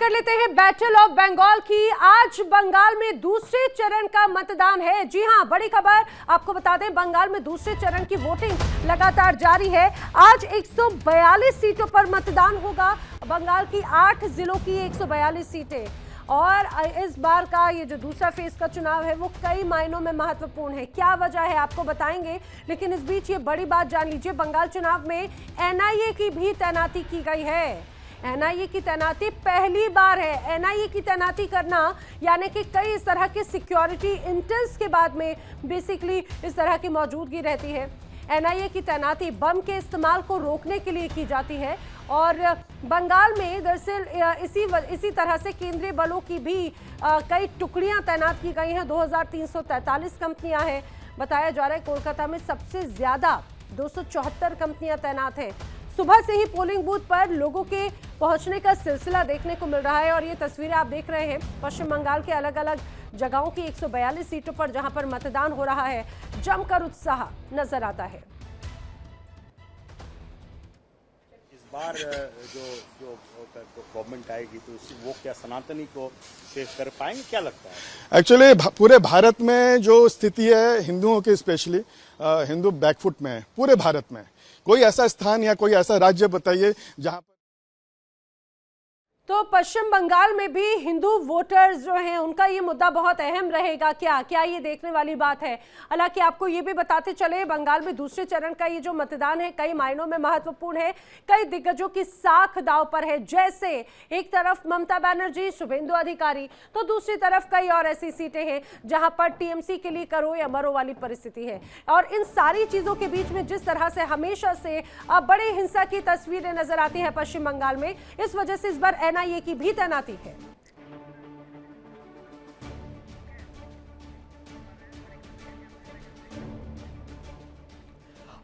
कर लेते हैं बैटल ऑफ बंगाल की। आज बंगाल में दूसरे चरण का मतदान है। जी हां, बड़ी खबर आपको बता दें, बंगाल में दूसरे चरण की वोटिंग लगातार जारी है। आज 142 सीटों पर मतदान होगा। बंगाल की 8 जिलों की 142 सीटें। और इस बार का ये जो दूसरा फेज का चुनाव है वो कई मायनों में महत्वपूर्ण है। क्या वजह है आपको बताएंगे, लेकिन इस बीच ये बड़ी बात जान लीजिए, बंगाल चुनाव में एनआईए की भी तैनाती की गई है। एनआईए की तैनाती पहली बार है। एनआईए की तैनाती करना यानी कि कई इस तरह के सिक्योरिटी इंटेल्स के बाद में बेसिकली इस तरह की मौजूदगी रहती है। एनआईए की तैनाती बम के इस्तेमाल को रोकने के लिए की जाती है। और बंगाल में दरअसल इसी तरह से केंद्रीय बलों की भी कई टुकड़ियां तैनात की गई हैं। 2343 कंपनियां हैं। बताया जा रहा है कोलकाता में सबसे ज्यादा 274 कंपनियां तैनात हैं। सुबह से ही पोलिंग बूथ पर लोगों के पहुंचने का सिलसिला देखने को मिल रहा है। और ये तस्वीरें आप देख रहे हैं पश्चिम बंगाल के अलग अलग जगहों की 142 सीटों पर जहां पर मतदान हो रहा है। जमकर उत्साह नजर आता है। इस बार जो गवर्नमेंट आएगी तो वो क्या सनातनी को सेव कर पाएंगे, क्या लगता है? एक्चुअली पूरे भारत में जो स्थिति है हिंदुओं की, स्पेशली हिंदू बैकफुट में है पूरे भारत में। कोई ऐसा स्थान या कोई ऐसा राज्य बताइए जहां पर। तो पश्चिम बंगाल में भी हिंदू वोटर्स जो हैं उनका ये मुद्दा बहुत अहम रहेगा। क्या ये देखने वाली बात है। हालांकि आपको ये भी बताते चले, बंगाल में दूसरे चरण का ये जो मतदान है कई मायनों में महत्वपूर्ण है। कई दिग्गजों की साख दांव पर है। जैसे एक तरफ ममता बनर्जी, शुभेंदु अधिकारी, तो दूसरी तरफ कई और ऐसी सीटें हैं जहां पर टीएमसी के लिए करो या मरो वाली परिस्थिति है। और इन सारी चीजों के बीच में जिस तरह से हमेशा से बड़ी हिंसा की तस्वीरें नजर आती हैं पश्चिम बंगाल में, इस वजह से इस बार एनआईए की भी तैनाती है।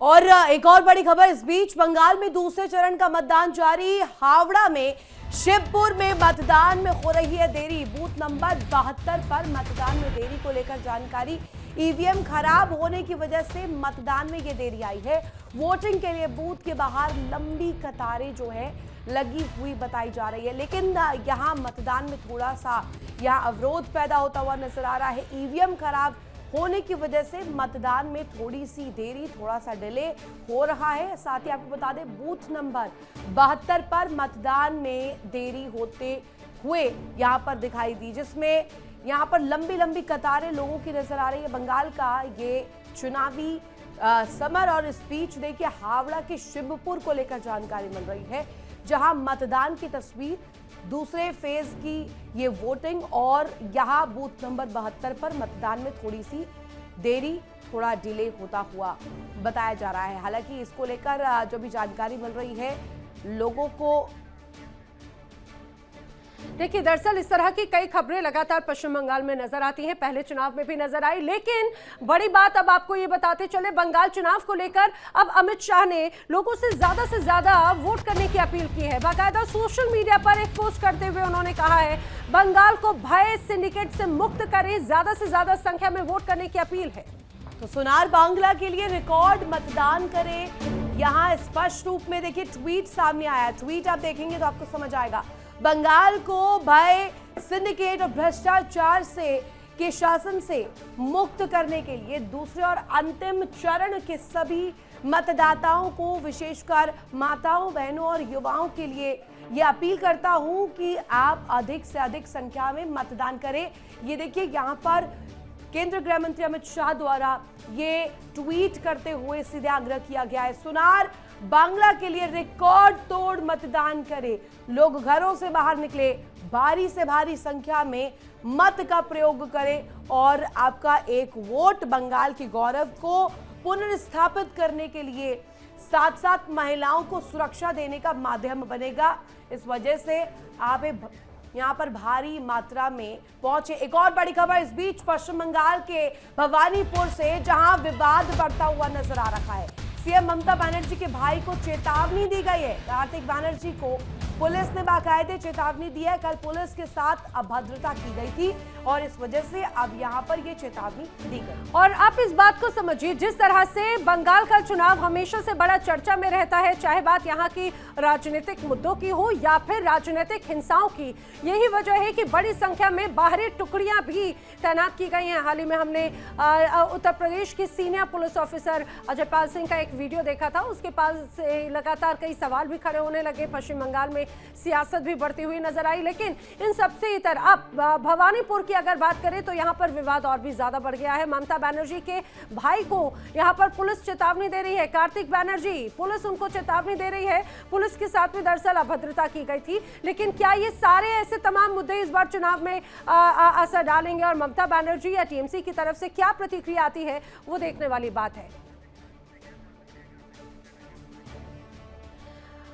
और एक और बड़ी खबर इस बीच, बंगाल में दूसरे चरण का मतदान जारी। हावड़ा में शिवपुर में मतदान में हो रही है देरी। बूथ नंबर 72 पर मतदान में देरी को लेकर जानकारी। ईवीएम खराब होने की वजह से मतदान में ये देरी आई है। वोटिंग के लिए बूथ के बाहर लंबी कतारें जो है लगी हुई बताई जा रही है। लेकिन यहाँ मतदान में थोड़ा सा यहाँ अवरोध पैदा होता हुआ नजर आ रहा है। ईवीएम खराब होने की वजह से मतदान में थोड़ी सी देरी, थोड़ा सा डिले हो रहा है। साथ ही आपको बता दें, बूथ नंबर 72 पर मतदान में देरी होते हुए यहाँ पर दिखाई दी, जिसमें यहाँ पर लंबी लंबी कतारें लोगों की नजर आ रही है। बंगाल का ये चुनावी समर और स्पीच देखिए, हावड़ा के शिवपुर को लेकर जानकारी मिल रही है, जहां मतदान की तस्वीर, दूसरे फेज की ये वोटिंग और यहां बूथ नंबर 72 पर मतदान में थोड़ी सी देरी, थोड़ा डिले होता हुआ बताया जा रहा है। हालांकि इसको लेकर जो भी जानकारी मिल रही है लोगों को, देखिए दरअसल इस तरह की कई खबरें लगातार पश्चिम बंगाल में नजर आती हैं। पहले चुनाव में भी नजर आई। लेकिन बड़ी बात अब आपको ये बताते चले, बंगाल चुनाव को लेकर अब अमित शाह ने लोगों से ज्यादा वोट करने की अपील की है। बाकायदा सोशल मीडिया पर एक पोस्ट करते हुए उन्होंने कहा है, बंगाल को भय सिंडिकेट से मुक्त करें, ज्यादा से ज्यादा संख्या में वोट करने की अपील है। तो सुनार बांग्ला के लिए रिकॉर्ड मतदान करें, यहाँ स्पष्ट रूप में देखिए ट्वीट सामने आया। ट्वीट आप देखेंगे तो आपको समझ आएगा। बंगाल को भय सिंडिकेट और भ्रष्टाचार के शासन से मुक्त करने के लिए दूसरे और अंतिम चरण के सभी मतदाताओं को, विशेषकर माताओं, बहनों और युवाओं के लिए ये अपील करता हूं कि आप अधिक से अधिक संख्या में मतदान करें। ये देखिए यहाँ पर केंद्रीय गृह मंत्री अमित शाह द्वारा ये ट्वीट करते हुए सीधे आग्रह किया गया है, सुनार बांग्ला के लिए रिकॉर्ड तोड़ मतदान करें। लोग घरों से बाहर निकले, भारी से भारी संख्या में मत का प्रयोग करें और आपका एक वोट बंगाल के गौरव को पुनर्स्थापित करने के लिए, साथ साथ महिलाओं को सुरक्षा देने का माध्यम बनेगा। इस वजह से आप यहाँ पर भारी मात्रा में पहुंचे। एक और बड़ी खबर इस बीच, पश्चिम बंगाल के भवानीपुर से, जहां विवाद बढ़ता हुआ नजर आ रहा है। सीएम ममता बनर्जी के भाई को चेतावनी दी गई है। कार्तिक बनर्जी को पुलिस ने बाकायदे चेतावनी दी है। कल पुलिस के साथ अभद्रता की गई थी और इस वजह से अब यहाँ पर ये चेतावनी दी गई। और आप इस बात को समझिए, जिस तरह से बंगाल का चुनाव हमेशा से बड़ा चर्चा में रहता है, चाहे बात यहाँ की राजनीतिक मुद्दों की हो या फिर राजनीतिक हिंसाओं की, यही वजह है कि बड़ी संख्या में बाहरी टुकड़ियां भी तैनात की गई हैं। हाल ही में हमने उत्तर प्रदेश के senior police officer Ajay Pal Singh का एक वीडियो देखा था। उसके पास से लगातार कई सवाल भी खड़े होने लगे। पश्चिम बंगाल में सियासत भी बढ़ती हुई नजर आई। लेकिन इन सबसे इतर अब भवानीपुर की अगर बात करें तो यहाँ पर विवाद और भी ज्यादा बढ़ गया है। ममता बनर्जी के भाई को यहाँ पर पुलिस चेतावनी दे रही है। कार्तिक बनर्जी, पुलिस उनको चेतावनी दे रही है। पुलिस के साथ में दरअसल अभद्रता की गई थी। लेकिन क्या ये सारे ऐसे तमाम मुद्दे इस बार चुनाव में असर डालेंगे और ममता बनर्जी या टीएमसी की तरफ से क्या प्रतिक्रिया आती है, वो देखने वाली बात है।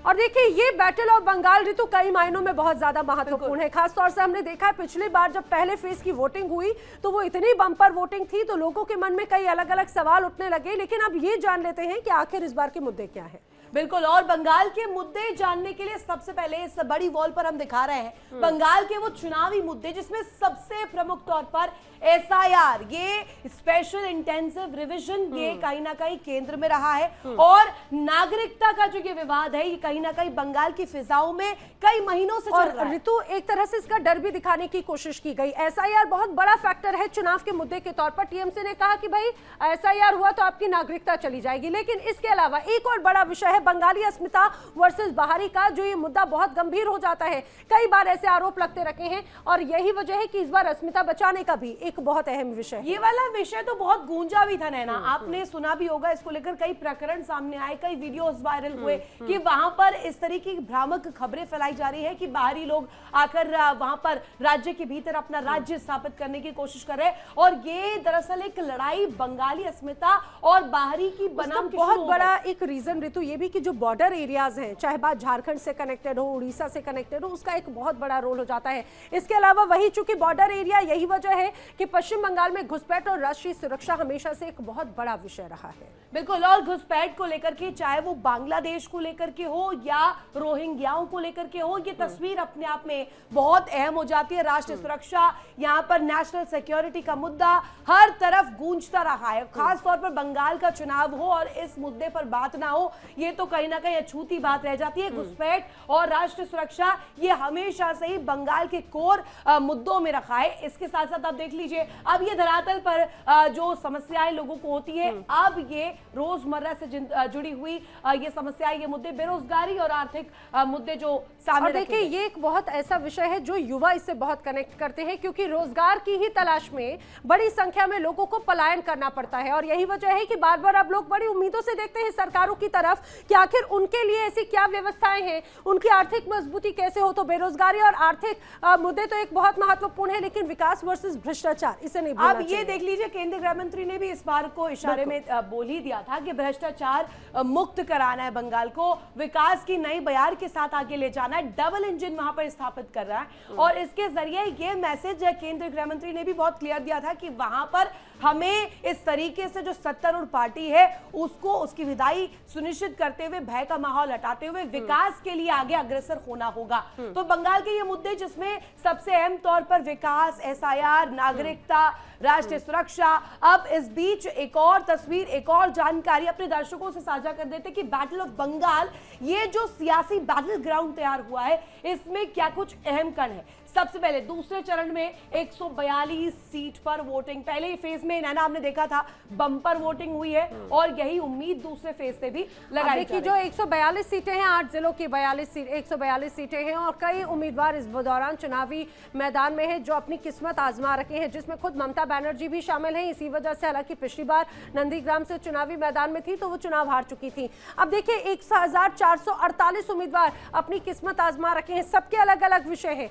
और देखिए, ये बैटल ऑफ बंगाल ऋतु कई मायनों में बहुत ज्यादा महत्वपूर्ण है। खासतौर से हमने देखा है पिछली बार जब पहले फेज की वोटिंग हुई तो वो इतनी बम्पर वोटिंग थी तो लोगों के मन में कई अलग अलग सवाल उठने लगे। लेकिन अब ये जान लेते हैं कि आखिर इस बार के मुद्दे क्या है। बिल्कुल, और बंगाल के मुद्दे जानने के लिए सबसे पहले इस बड़ी वॉल पर हम दिखा रहे हैं बंगाल के वो चुनावी मुद्दे जिसमें सबसे प्रमुख तौर पर एसआईआर, ये स्पेशल इंटेंसिव रिवीजन, ये कहीं ना कहीं केंद्र में रहा है। और नागरिकता का जो ये विवाद है, ये कहीं ना कहीं बंगाल की फिजाओं में कई महीनों से चल रहा है। ऋतु, एक तरह से इसका डर भी दिखाने की कोशिश की गई। एसआईआर बहुत बड़ा फैक्टर है चुनाव के मुद्दे के तौर पर। टीएमसी ने कहा कि भाई एसआईआर हुआ तो आपकी नागरिकता चली जाएगी। लेकिन इसके अलावा एक और बड़ा विषय है बंगाली अस्मिता वर्सेस बाहरी का, जो ये मुद्दा बहुत गंभीर हो जाता है। कई बार ऐसे आरोप लगते रखे हैं और यही वजह है कि इस बार अस्मिता बचाने का भी एक बहुत अहम विषय है। ये वाला विषय तो बहुत गूंजा भी था नैना, आपने सुना भी होगा। इसको लेकर कई प्रकरण सामने आए, कई वीडियोस वायरल हुए कि वहां पर इस तरीके की भ्रामक खबरें फैलाई जा रही है कि बाहरी लोग आकर वहां पर राज्य के भीतर अपना राज्य स्थापित करने की कोशिश कर रहे हैं। और ये दरअसल एक लड़ाई बंगाली अस्मिता और बाहरी की बनाम की बहुत बड़ा एक रीजन ऋतु ये भी कि जो बॉर्डर एरियाज हैं, चाहे बात झारखंड से कनेक्टेड हो, उड़ीसा से कनेक्टेड हो, उसका एक बहुत बड़ा रोल हो जाता है। इसके अलावा वही चूंकि बॉर्डर एरिया, यही वजह है कि पश्चिम बंगाल में घुसपैठ और राष्ट्रीय सुरक्षा हमेशा से एक बहुत बड़ा विषय रहा है। बिल्कुल, और घुसपैठ को लेकर के, चाहे वो बांग्लादेश को लेकर के हो या रोहिंग्याओं को लेकर के हो, ये तस्वीर अपने आप में बहुत अहम हो जाती है। राष्ट्रीय सुरक्षा, यहाँ पर नेशनल सिक्योरिटी का मुद्दा हर तरफ गूंजता रहा है। खास तौर पर बंगाल का चुनाव हो और इस मुद्दे पर बात ना हो, ये तो कहीं ना कहीं अछूती बात रह जाती है। घुसपैठ और राष्ट्रीय सुरक्षा ये हमेशा से ही बंगाल के कोर मुद्दों में रखा है। इसके साथ साथ आप देख लीजिए, अब ये धरातल पर जो समस्याएं लोगों को होती है, अब ये रोजमर्रा से जुड़ी हुई ये समस्याएं, ये मुद्दे, बेरोजगारी और आर्थिक मुद्दे जो सामने देखिए, ये एक बहुत ऐसा विषय है जो युवा इससे बहुत कनेक्ट करते हैं, क्योंकि रोजगार की ही तलाश में बड़ी संख्या में लोगों को पलायन करना पड़ता है। और यही वजह है कि बार बार अब लोग बड़ी उम्मीदों से देखते हैं सरकारों की तरफ कि आखिर उनके लिए ऐसी क्या व्यवस्थाएं हैं, उनकी आर्थिक मजबूती कैसे हो। तो बेरोजगारी और आर्थिक मुद्दे तो एक बहुत महत्वपूर्ण है, लेकिन विकास वर्सेस भ्रष्टाचार, इसे नहीं भूलना चाहिए। अब ये देख लीजिए, केंद्रीय गृह मंत्री ने भी इस बार को इशारे में बोल ही दिया था कि भ्रष्टाचार मुक्त कराना है बंगाल को, विकास की नई बयार के साथ आगे ले जाना है, डबल इंजन वहां पर स्थापित कर रहा है। और इसके जरिए ये मैसेज केंद्रीय गृह मंत्री ने भी बहुत क्लियर दिया था कि वहां पर हमें इस तरीके से जो सत्तारूढ़ पार्टी है उसको, उसकी विदाई सुनिश्चित करते हुए, भय का माहौल हटाते हुए विकास के लिए आगे अग्रसर होना होगा। तो बंगाल के ये मुद्दे जिसमें सबसे अहम तौर पर विकास, एसआईआर, नागरिकता, राष्ट्रीय सुरक्षा। अब इस बीच एक और तस्वीर, एक और जानकारी अपने दर्शकों से साझा कर देते कि बैटल ऑफ बंगाल, ये जो सियासी बैटल ग्राउंड तैयार हुआ है, इसमें क्या कुछ अहम कण है। सबसे पहले दूसरे चरण में 142 सीट पर वोटिंग, पहले ही फेज में नैना हमने देखा था बम्पर वोटिंग हुई है और यही उम्मीद दूसरे फेज से भी लगाई। देखिए, जो 142 सीटें हैं, 8 जिलों की 142 सीटें हैं और कई उम्मीदवार इस दौरान चुनावी मैदान में हैं जो अपनी किस्मत आजमा रखे हैं, जिसमें खुद ममता बनर्जी भी शामिल हैं। इसी वजह से, हालांकि पिछली बार नंदीग्राम से चुनावी मैदान में थी तो वो चुनाव हार चुकी थी। अब देखिए, 1448 उम्मीदवार अपनी किस्मत आजमा रखे हैं, सबके अलग अलग विषय हैं।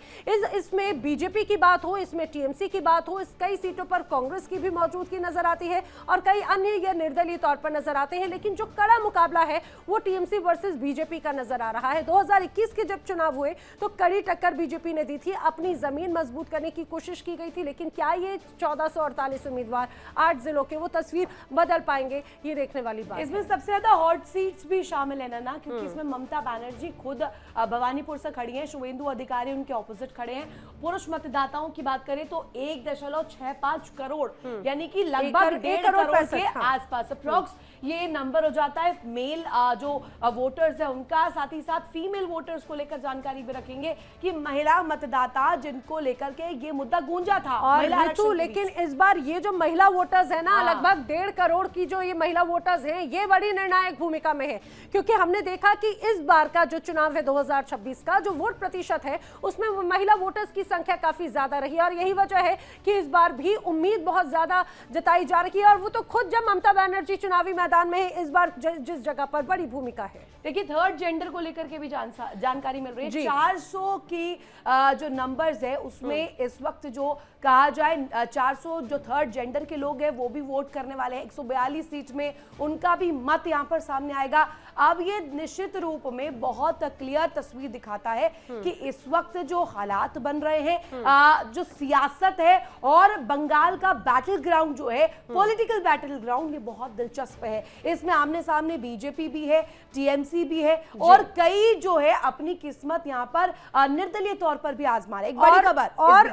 इसमें बीजेपी की बात हो, इसमें टीएमसी की बात हो, इस कई सीटों पर कांग्रेस की भी मौजूदगी नजर आती है और कई अन्य ये निर्दलीय तौर पर नजर आते हैं। लेकिन जो कड़ा मुकाबला है वो टीएमसी वर्सेस बीजेपी का नजर आ रहा है। 2021 के जब चुनाव हुए तो कड़ी टक्कर बीजेपी ने दी थी, अपनी जमीन मजबूत करने की कोशिश की गई थी, लेकिन क्या ये 1448 उम्मीदवार 8 जिलों के वो तस्वीर बदल पाएंगे, ये देखने वाली बात। इसमें सबसे ज्यादा हॉट सीट्स भी शामिल है ना, क्योंकि इसमें ममता बनर्जी खुद भवानीपुर से खड़ी हैं, शुभेंदु अधिकारी उनके ऑपोजिट खड़े हैं। पुरुष मतदाताओं की बात करें तो 1.65 करोड़ यानी कि लगभग 1.5 करोड़ के आसपास अप्रॉक्स ये नंबर हो जाता है। मेल जो वोटर्स है उनका, साथ ही साथ फीमेल वोटर्स को लेकर जानकारी भी रखेंगे कि महिला मतदाता जिनको लेकर के ये मुद्दा गूंजा था और ऋतु, लेकिन इस बार ये जो महिला वोटर्स है ना, लगभग 1.5 करोड़ की जो ये महिला वोटर्स हैं, ये बड़ी निर्णायक भूमिका में है, क्योंकि हमने देखा कि इस बार का जो चुनाव है 2026 का, जो वोट प्रतिशत है उसमें महिला वोटर्स की संख्या काफी ज्यादा रही और यही वजह है कि इस बार भी उम्मीद बहुत ज्यादा जताई जा रही है। और वो तो खुद जब ममता बनर्जी चुनावी मैदान में है, इस बार जिस जगह पर बड़ी भूमिका है। देखिए थर्ड जेंडर को लेकर के भी जानकारी मिल रही है। 400 की जो नंबर्स है उसमें इस वक्त जो कहा जाए 400 जो थर्ड जेंडर के लोग हैं वो भी वोट करने वाले हैं। 142 सीट में उनका भी मत यहां पर सामने आएगा। अब ये निश्चित रूप में बहुत क्लियर तस्वीर दिखाता है कि इस वक्त जो हालात बन रहे हैं, जो सियासत है और बंगाल का बैटल ग्राउंड जो है, पॉलिटिकल बैटल ग्राउंड, ये बहुत दिलचस्प है। इसमें आमने सामने बीजेपी भी है, टीएमसी भी है और कई जो है अपनी किस्मत यहाँ पर निर्दलीय तौर पर भी आजमा रहे। एक बड़ी खबर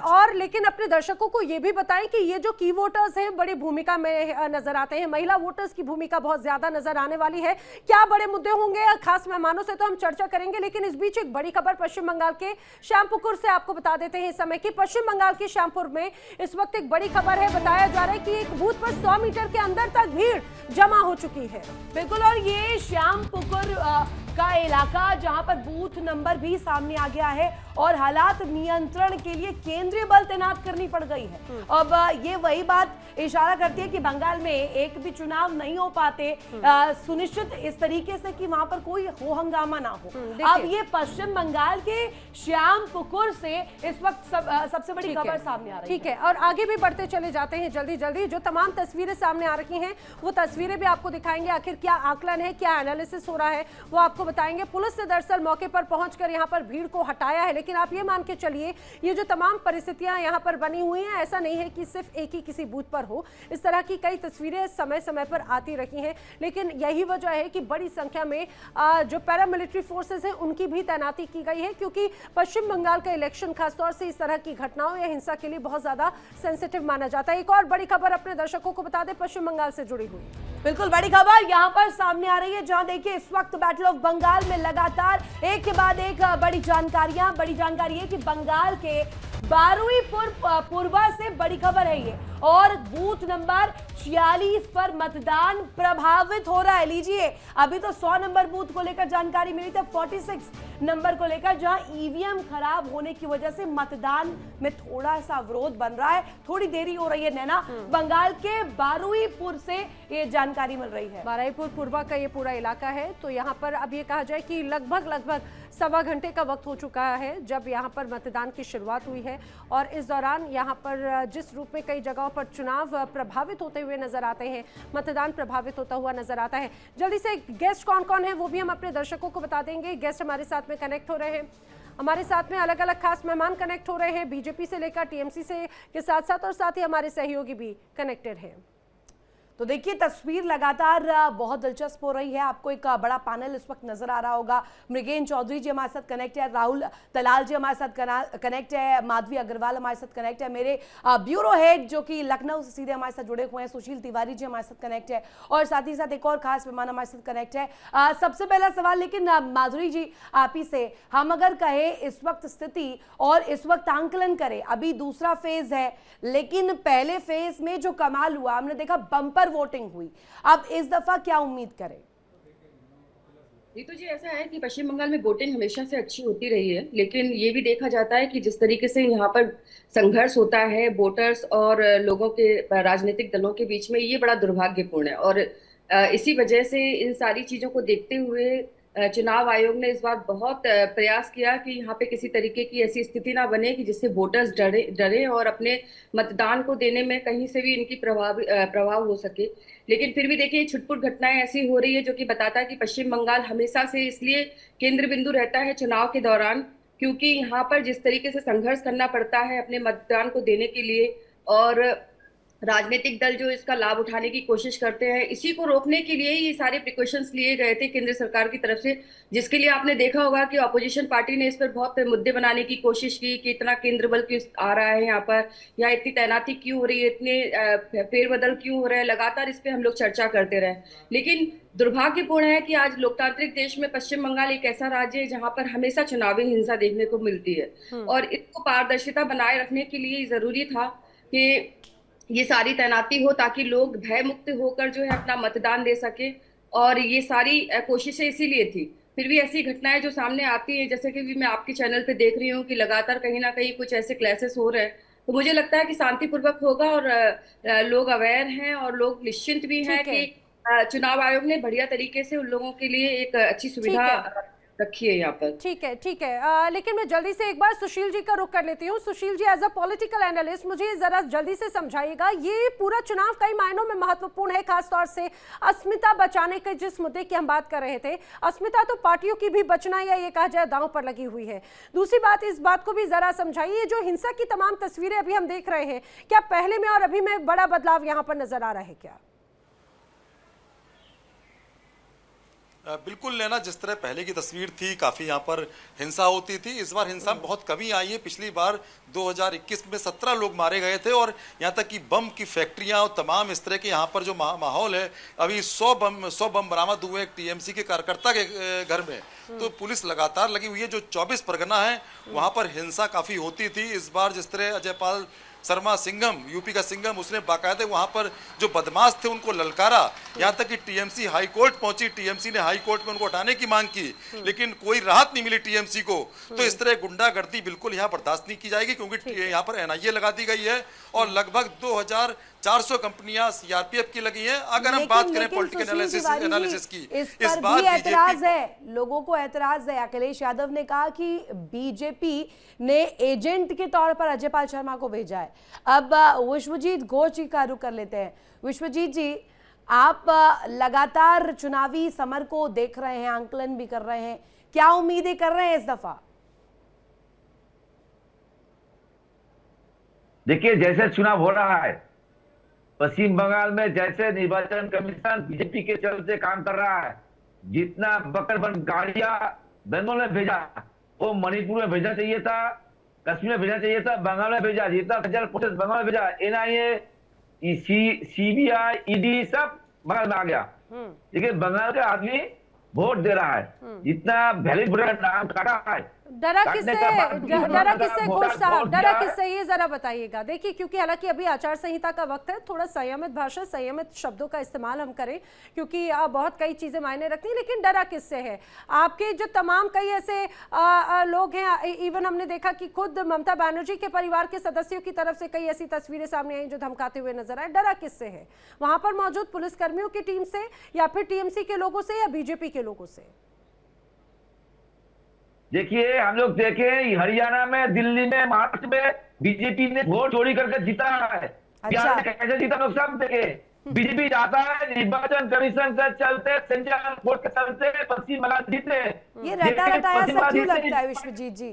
और लेकिन अपने दर्शकों को ये भी बताएं कि ये जो की वोटर्स हैं बड़ी भूमिका में नजर आते हैं, महिला वोटर्स की भूमिका बहुत ज्यादा नजर आने वाली है। क्या बड़े मुद्दे होंगे, खास मेहमानों से तो हम चर्चा करेंगे, लेकिन इस बीच एक बड़ी खबर पश्चिम बंगाल के श्यामपुकुर से आपको बता देते हैं इस समय की। पश्चिम बंगाल के श्यामपुर में इस वक्त एक बड़ी खबर है, बताया जा रहा है कि एक बूथ पर 100 मीटर के अंदर तक भीड़ जमा हो चुकी है। बिल्कुल, और ये श्यामपुकुर का इलाका जहां पर बूथ नंबर भी सामने आ गया है और हालात नियंत्रण के लिए केंद्रीय बल तैनात करनी पड़ गई है। अब ये वही बात इशारा करती है कि बंगाल में एक भी चुनाव नहीं हो पाते सुनिश्चित इस तरीके से कि वहां पर कोई हो हंगामा ना हो। अब ये पश्चिम बंगाल के श्यामपुकुर से इस वक्त सबसे बड़ी खबर सामने आ रही है। ठीक है, और आगे भी बढ़ते चले जाते हैं जल्दी जल्दी। जो तमाम तस्वीरें सामने आ रही हैं वो तस्वीरें भी आपको दिखाएंगे, आखिर क्या आकलन है, क्या एनालिसिस हो रहा है वो आपको बताएंगे। पुलिस ने दरअसल मौके पर पहुंचकर यहां पर भीड़ को हटाया है, लेकिन आप ये मान के चलिए ये जो तमाम परिस्थितियां यहां पर बनी हुई हैं, ऐसा नहीं है कि सिर्फ एक ही किसी बूथ पर हो। इस तरह की कई तस्वीरें समय समय पर आती रही हैं, लेकिन यही वजह है कि बड़ी संख्या में जो पैरामिलिट्री फोर्सेस हैं उनकी भी तैनाती की गई है, क्योंकि पश्चिम बंगाल का इलेक्शन खासतौर से इस तरह की घटनाओं या हिंसा के लिए बहुत ज्यादा सेंसिटिव माना जाता है। एक और बड़ी खबर अपने दर्शकों को बता दें पश्चिम बंगाल से जुड़ी हुई। बिल्कुल बड़ी खबर यहां पर सामने आ रही है, जहां देखिए इस वक्त बैटल ऑफ बंगाल में लगातार एक के बाद एक बड़ी जानकारी है कि बंगाल के बारुई पूर्वा से बड़ी खबर है ये, और बूथ नंबर 46 पर मतदान प्रभावित हो रहा है। लीजिए, अभी तो 100 नंबर बूथ को लेकर जानकारी मिली थी, 46 नंबर को लेकर जहां ईवीएम खराब होने की वजह से मतदान में थोड़ा सा अवरोध बन रहा है, थोड़ी देरी हो रही है। नैना, बंगाल के बारुईपुर से ये जानकारी मिल रही है। बारुईपुर पूर्वा का ये पूरा इलाका है, तो यहाँ पर अब ये कहा जाए कि लगभग सवा घंटे का वक्त हो चुका है जब यहाँ पर मतदान की शुरुआत हुई है, और इस दौरान यहाँ पर जिस रूप में कई जगहों पर चुनाव प्रभावित होते हुए नजर आते हैं, मतदान प्रभावित होता हुआ नजर आता है। जल्दी से गेस्ट कौन कौन है वो भी हम अपने दर्शकों को बता देंगे। गेस्ट हमारे साथ में कनेक्ट हो रहे हैं, हमारे साथ में अलग अलग खास मेहमान कनेक्ट हो रहे हैं, बीजेपी से लेकर टीएमसी से के साथ ही हमारे सहयोगी भी कनेक्टेड हैं। तो देखिए तस्वीर लगातार बहुत दिलचस्प हो रही है। आपको एक बड़ा पैनल इस वक्त नजर आ रहा होगा। मृगेन चौधरी जी हमारे साथ कनेक्ट है, राहुल तलाल जी हमारे साथ कनेक्ट है, माधवी अग्रवाल हमारे साथ कनेक्ट है, मेरे ब्यूरो हेड जो कि लखनऊ से सीधे हमारे साथ जुड़े हुए हैं सुशील तिवारी जी हमारे साथ कनेक्ट है, और साथ ही साथ एक और खास मेहमान हमारे साथ कनेक्ट है। सबसे पहला सवाल लेकिन माधुरी जी आप ही से, हम अगर कहें इस वक्त स्थिति और इस वक्त आंकलन करें, अभी दूसरा फेज है, लेकिन पहले फेज में जो कमाल हुआ हमने देखा बम्पर वोटिंग हुई, अब इस दफा क्या उम्मीद करें? तो जी ऐसा है कि पश्चिम बंगाल में वोटिंग हमेशा से अच्छी होती रही है, लेकिन ये भी देखा जाता है कि जिस तरीके से यहाँ पर संघर्ष होता है वोटर्स और लोगों के राजनीतिक दलों के बीच में, ये बड़ा दुर्भाग्यपूर्ण है। और इसी वजह से इन सारी चीजों को देखते हुए चुनाव आयोग ने इस बार बहुत प्रयास किया कि यहाँ पे किसी तरीके की ऐसी स्थिति ना बने कि जिससे वोटर्स डरे और अपने मतदान को देने में कहीं से भी इनकी प्रभाव हो सके। लेकिन फिर भी देखिए छुटपुट घटनाएं ऐसी हो रही है जो कि बताता है कि पश्चिम बंगाल हमेशा से इसलिए केंद्र बिंदु रहता है चुनाव के दौरान, क्योंकि यहाँ पर जिस तरीके से संघर्ष करना पड़ता है अपने मतदान को देने के लिए, और राजनीतिक दल जो इसका लाभ उठाने की कोशिश करते हैं, इसी को रोकने के लिए ये सारे प्रिकॉशंस लिए गए थे केंद्र सरकार की तरफ से, जिसके लिए आपने देखा होगा कि ऑपोजिशन पार्टी ने इस पर बहुत मुद्दे बनाने की कोशिश की कि इतना केंद्र बल क्यों आ रहा है यहाँ पर, या इतनी तैनाती क्यों हो रही है, इतने फेरबदल क्यों हो रहे हैं, लगातार इस पर हम लोग चर्चा करते रहे। लेकिन दुर्भाग्यपूर्ण है कि आज लोकतांत्रिक देश में पश्चिम बंगाल एक ऐसा राज्य है जहां पर हमेशा चुनावी हिंसा देखने को मिलती है, और इसको पारदर्शिता बनाए रखने के लिए जरूरी था कि ये सारी तैनाती हो ताकि लोग भय मुक्त होकर जो है अपना मतदान दे सके, और ये सारी कोशिशें इसीलिए थी। फिर भी ऐसी घटनाएं जो सामने आती है, जैसे कि भी मैं आपके चैनल पे देख रही हूँ कि लगातार कहीं ना कहीं कुछ ऐसे क्लैशेस हो रहे हैं, तो मुझे लगता है कि शांतिपूर्वक होगा और लोग अवेयर हैं और लोग निश्चिंत भी हैं कि चुनाव आयोग ने बढ़िया तरीके से उन लोगों के लिए एक अच्छी सुविधा रखी है यहाँ पर। ठीक है। लेकिन मैं जल्दी से एक बार सुशील जी का रुख कर लेती हूँ। Sushil ji, as a political analyst मुझे जरा जल्दी से समझाइएगा, ये पूरा चुनाव कई मायनों में महत्वपूर्ण है, खासतौर से अस्मिता बचाने के जिस मुद्दे की हम बात कर रहे थे, अस्मिता तो पार्टियों की भी बचना या ये कहा जाए दांव पर लगी हुई है। दूसरी बात, इस बात को भी जरा समझाइए, जो हिंसा की तमाम तस्वीरें अभी हम देख रहे हैं, क्या पहले में और अभी में बड़ा बदलाव यहाँ पर नजर आ रहा है क्या? बिल्कुल लेना, जिस तरह पहले की तस्वीर थी काफ़ी यहाँ पर हिंसा होती थी, इस बार हिंसा में बहुत कमी आई है। पिछली बार 2021 में 17 लोग मारे गए थे, और यहाँ तक कि बम की फैक्ट्रियाँ और तमाम इस तरह के यहाँ पर जो माहौल है, अभी 100 बम बरामद हुए एक टीएमसी के कार्यकर्ता के घर में। तो पुलिस लगातार लगी हुई है। जो 24 परगना है वहाँ पर हिंसा काफ़ी होती थी। इस बार जिस तरह अजयपाल शर्मा सिंघम, यूपी का सिंघम, उसने बाकायदे वहां पर जो बदमाश थे उनको ललकारा, यहाँ तक कि टीएमसी हाई कोर्ट पहुंची, टीएमसी ने हाई कोर्ट में उनको हटाने की मांग की, लेकिन कोई राहत नहीं मिली टीएमसी को। तो इस तरह गुंडागर्दी बिल्कुल यहाँ बर्दाश्त नहीं की जाएगी, क्योंकि यहाँ पर एनआईए लगा दी गई है और लगभग 2400 कंपनियां सीआरपीएफ की लगी हैं। अगर हम बात करें पॉलिटिकल एनालिसिस की, इस बार भी एतराज है, लोगों को एतराज है। अखिलेश यादव ने कहा कि बीजेपी ने एजेंट के तौर पर अजयपाल शर्मा को भेजा है। अब विश्वजीत घोष जी का रुख कर लेते हैं। विश्वजीत जी, आप लगातार चुनावी समर को देख रहे हैं, आंकलन भी कर रहे हैं, क्या उम्मीदें कर रहे हैं इस दफा? देखिए, जैसे चुनाव हो रहा है पश्चिम बंगाल में, जैसे निर्वाचन कमीशन बीजेपी के चलते काम कर रहा है, जितना बकरबंद गाड़ियां दोनों ने भेजा, वो मणिपुर में भेजना चाहिए था, कश्मीर में भेजना चाहिए था, बंगाल में भेजा, जितना प्रोसेस बंगाल में भेजा, एनआईए, सीबीआई, ईडी सब बंगाल में आ गया। लेकिन बंगाल का आदमी वोट दे रहा है, जितना वैलिड वोटर नाम काटा है। डरा किससे घोष साहब, डरा किससे, ये जरा बताइएगा। देखिए, क्योंकि हालांकि अभी आचार संहिता का वक्त है, थोड़ा संयमित भाषा, संयमित शब्दों का इस्तेमाल हम करें, क्योंकि बहुत कई चीजें मायने रखती हैं। लेकिन डरा किससे है? आपके जो तमाम कई ऐसे लोग हैं, इवन हमने देखा कि खुद ममता बनर्जी के परिवार के सदस्यों की तरफ से कई ऐसी तस्वीरें सामने आई जो धमकाते हुए नजर आए। डरा किससे है? वहां पर मौजूद पुलिसकर्मियों की टीम से, या फिर टीएमसी के लोगों से, या बीजेपी के लोगों से? देखिए, हम लोग देखे हरियाणा में, दिल्ली में, महाराष्ट्र में बीजेपी ने वोट चोरी करके जीता है। बिहार में कैसे जीता लोग सब देखे। बीजेपी जाता है निर्वाचन कमीशन के चलते, सेंट्रल कोर्ट के चलते पश्चिम बंगाल जीते। ये रटा रटाया सा क्यों लगता है विश्वजीत जी?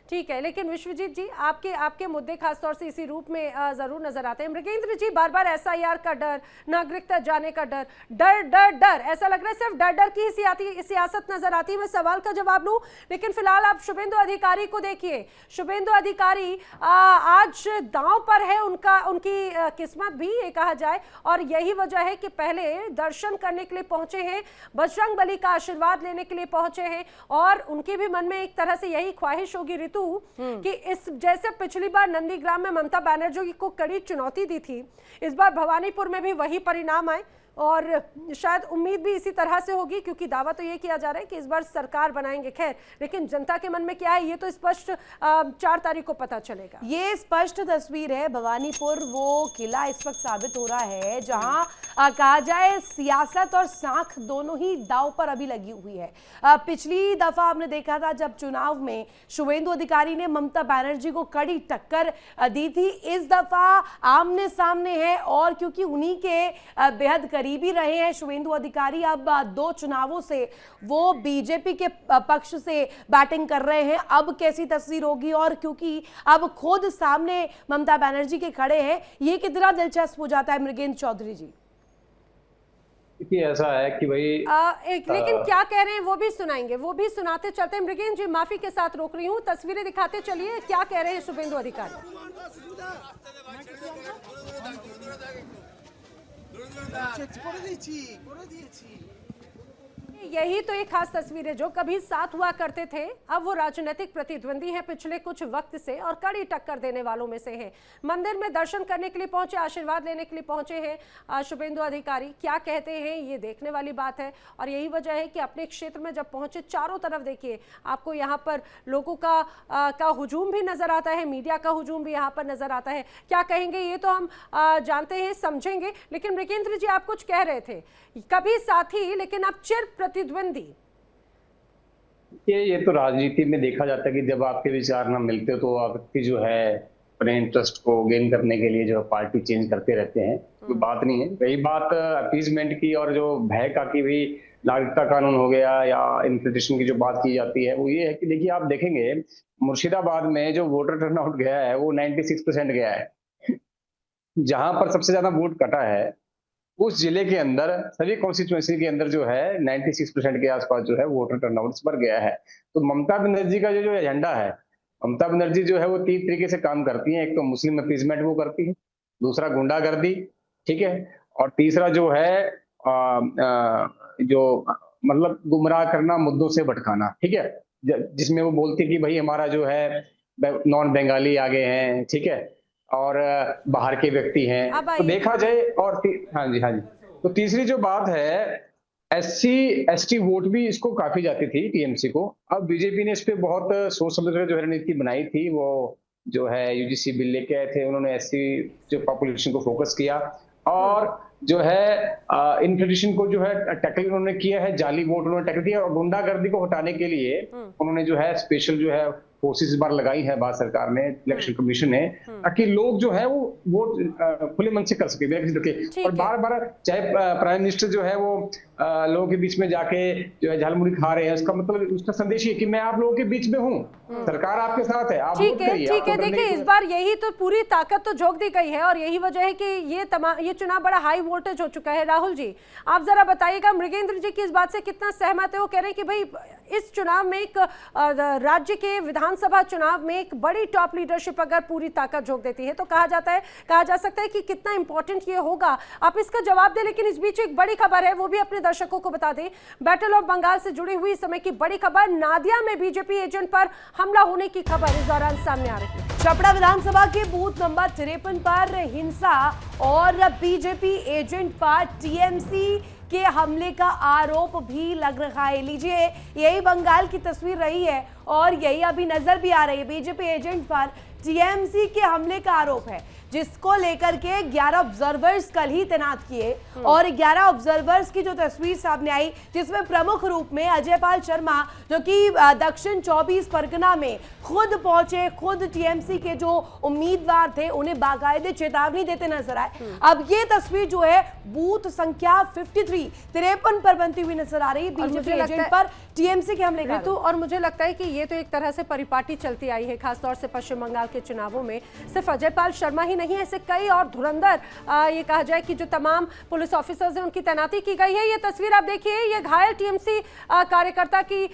ठीक है, लेकिन विश्वजीत जी, आपके मुद्दे खासतौर से इसी रूप में जरूर नजर आते हैं। मृगेंद्र जी, बार बार एसआईआर का डर, नागरिकता जाने का डर, डर ऐसा लग रहा है सिर्फ डर की ही सियासत नजर आती है। मैं सवाल का जवाब लूं, लेकिन फिलहाल आप शुभेंदु अधिकारी को देखिए। शुभेंदु अधिकारी आज दांव पर है उनकी किस्मत भी, ये कहा जाए, और यही वजह है कि पहले दर्शन करने के लिए पहुंचे हैं, बजरंग बली का आशीर्वाद लेने के लिए पहुंचे हैं, और उनके भी मन में एक तरह से यही ख्वाहिश होगी कि इस जैसे पिछली बार नंदीग्राम में ममता बनर्जी को कड़ी चुनौती दी थी, इस बार भवानीपुर में भी वही परिणाम आए, और शायद उम्मीद भी इसी तरह से होगी, क्योंकि दावा तो ये किया जा रहा है कि इस बार सरकार बनाएंगे। खैर, लेकिन जनता के मन में क्या है ये तो स्पष्ट 4 तारीख को पता चलेगा। ये स्पष्ट तस्वीर है। भवानीपुर वो किला इस वक्त साबित हो रहा है जहां कहा जाए सियासत और साख दोनों ही दांव पर अभी लगी हुई है। पिछली दफा आपने देखा था जब चुनाव में शुभेंदु अधिकारी ने ममता बनर्जी को कड़ी टक्कर दी थी। इस दफा आमने सामने है, और क्योंकि उन्हीं के बेहद करीबी रहे हैं शुभेंदु अधिकारी, अब 2 चुनावों से वो बीजेपी के पक्ष से बैटिंग कर रहे हैं। अब कैसी तस्वीर होगी, और क्योंकि अब खुद सामने ममता बनर्जी के खड़े हैं, ये कितना दिलचस्प हो जाता है मृगेंद्र चौधरी जी? ऐसा है कि भाई लेकिन क्या कह रहे हैं वो भी सुनाएंगे, वो भी सुनाते चलते हैं। मृगेंद्र जी, माफी के साथ रोक रही हूँ, तस्वीरें दिखाते चलिए, क्या कह रहे हैं शुभेंदु अधिकारी। यही तो एक खास तस्वीर है, जो कभी साथ हुआ करते थे अब वो राजनीतिक प्रतिद्वंदी हैं पिछले कुछ वक्त से, और कड़ी टक्कर देने वालों में से हैं। मंदिर में दर्शन करने के लिए पहुंचे, आशीर्वाद लेने के लिए पहुंचे हैं शुभेंदु अधिकारी। क्या कहते हैं ये देखने वाली बात है, और यही वजह है कि अपने क्षेत्र में जब पहुंचे, चारों तरफ देखिए आपको यहाँ पर लोगों का हुजूम भी नजर आता है, मीडिया का हुजूम भी यहाँ पर नजर आता है। क्या कहेंगे ये तो हम जानते हैं, समझेंगे, लेकिन मृगेंद्र जी आप कुछ कह रहे थे, कभी साथी लेकिन अब चिर प्रतिद्वंदी। ये तो राजनीति में देखा जाता है कि जब आपके विचार ना मिलते तो आपकी जो है अपने इंटरेस्ट को गेन करने के लिए जो पार्टी चेंज करते रहते हैं। कोई बात नहीं है। रही बात अपीजमेंट की और जो भय का कि भी नागरिकता कानून हो गया या इन्फिल्ट्रेशन की जो बात की जाती है, वो ये है कि देखिए आप देखेंगे मुर्शिदाबाद में जो वोटर टर्नआउट गया है वो 96% गया है। जहां पर सबसे ज्यादा वोट कटा है उस जिले के अंदर सभी कॉन्स्टिट्यूएंसी के अंदर जो है 96% के आसपास जो है वोटर टर्नआउट पर गया है। तो ममता बनर्जी का जो एजेंडा है, ममता बनर्जी जो है वो 3 तरीके से काम करती है। एक तो मुस्लिम अपीजमेंट वो करती है, दूसरा गुंडागर्दी, ठीक है, और तीसरा जो है जो मतलब गुमराह करना, मुद्दों से भटकाना, ठीक है, जिसमें वो बोलती कि भाई हमारा जो है नॉन बंगाली आगे हैं, ठीक है, और बाहर के व्यक्ति हैं। तो देखा जाए और हाँ जी, तो तीसरी जो बात है SC/ST वोट भी इसको काफी जाती थी टीएमसी को। अब बीजेपी ने इस पे बहुत सोच समझ कर जो रणनीति बनाई थी, वो जो है UGC बिल लेके आए थे, उन्होंने SC जो पॉपुलेशन को फोकस किया, और जो है इन्फ्लेशन को जो है टैकल उन्होंने किया है, जाली वोट उन्होंने टैकल किया, और गुंडागर्दी को हटाने के लिए उन्होंने जो है स्पेशल जो है फोर्सेस इस बार लगाई है भारत सरकार ने, इलेक्शन कमीशन ने, ताकि लोग जो है वो वोट खुले मन से कर सके। और बार बार चाहे प्राइम मिनिस्टर जो है वो लोगों के बीच में जाके जो है झालमुड़ी खा रहे हैं, उसका मतलब उसका संदेश ये कि मैं आप लोगों के बीच में हूँ, सरकार आपके साथ है, आप ठीक है। देखिए इस बार यही तो पूरी ताकत तो झोंक दी गई है, और यही वजह है कि ये चुनाव बड़ा हाई वोल्टेज हो चुका है। राहुल जी आप जरा बताइएगा, मृगेंद्र जी की इस बात से कितना सहमत है? वो कह रहे हैं कि भाई इस चुनाव में एक राज्य के विधानसभा चुनाव में एक बड़ी टॉप लीडरशिप अगर पूरी ताकत झोंक देती है तो कहा जा सकता है कि कितना इंपॉर्टेंट ये होगा। आप इसका जवाब दें, लेकिन इस बीच एक बड़ी खबर है, वो भी अपने दर्शकों को बता दें। बैटल ऑफ बंगाल से जुड़ी हुई समय की बड़ी खबर, नादिया में बीजेपी एजेंट पर हमला होने की खबर इस दौरान सामने आ रही है। चपड़ा विधानसभा के बूथ नंबर 53 पर हिंसा और बीजेपी एजेंट पर टीएमसी के हमले का आरोप भी लग रहा है। लीजिए, यही बंगाल की तस्वीर रही है और यही अभी नजर भी आ रही है। बीजेपी एजेंट पर टीएमसी के हमले का आरोप है, जिसको लेकर के 11 ऑब्जर्वर्स कल ही तैनात किए, और 11 ऑब्जर्वर्स की जो तस्वीर सामने आई, जिसमें प्रमुख रूप में अजय पाल शर्मा, जो कि दक्षिण 24 परगना में खुद पहुंचे, खुद टीएमसी के जो उम्मीदवार थे उन्हें बाकायदे चेतावनी देते नजर आए। अब ये तस्वीर जो है बूथ संख्या 53 पर बनती हुई नजर आ रही है, बीजेपी एजेंट पर टीएमसी के हमले का। और मुझे लगता है कि ये तो एक तरह से परिपाटी चलती आई है, खासतौर से पश्चिम बंगाल के चुनावों में। सिर्फ अजय पाल शर्मा ही नहीं, ऐसे कई और धुरंधर ये कहा जाए कि जो तमाम पुलिस ऑफिसर्स हैं उनकी तैनाती की गई है। ये तस्वीर आप देखिए, ये घायल टीएमसी कार्यकर्ता की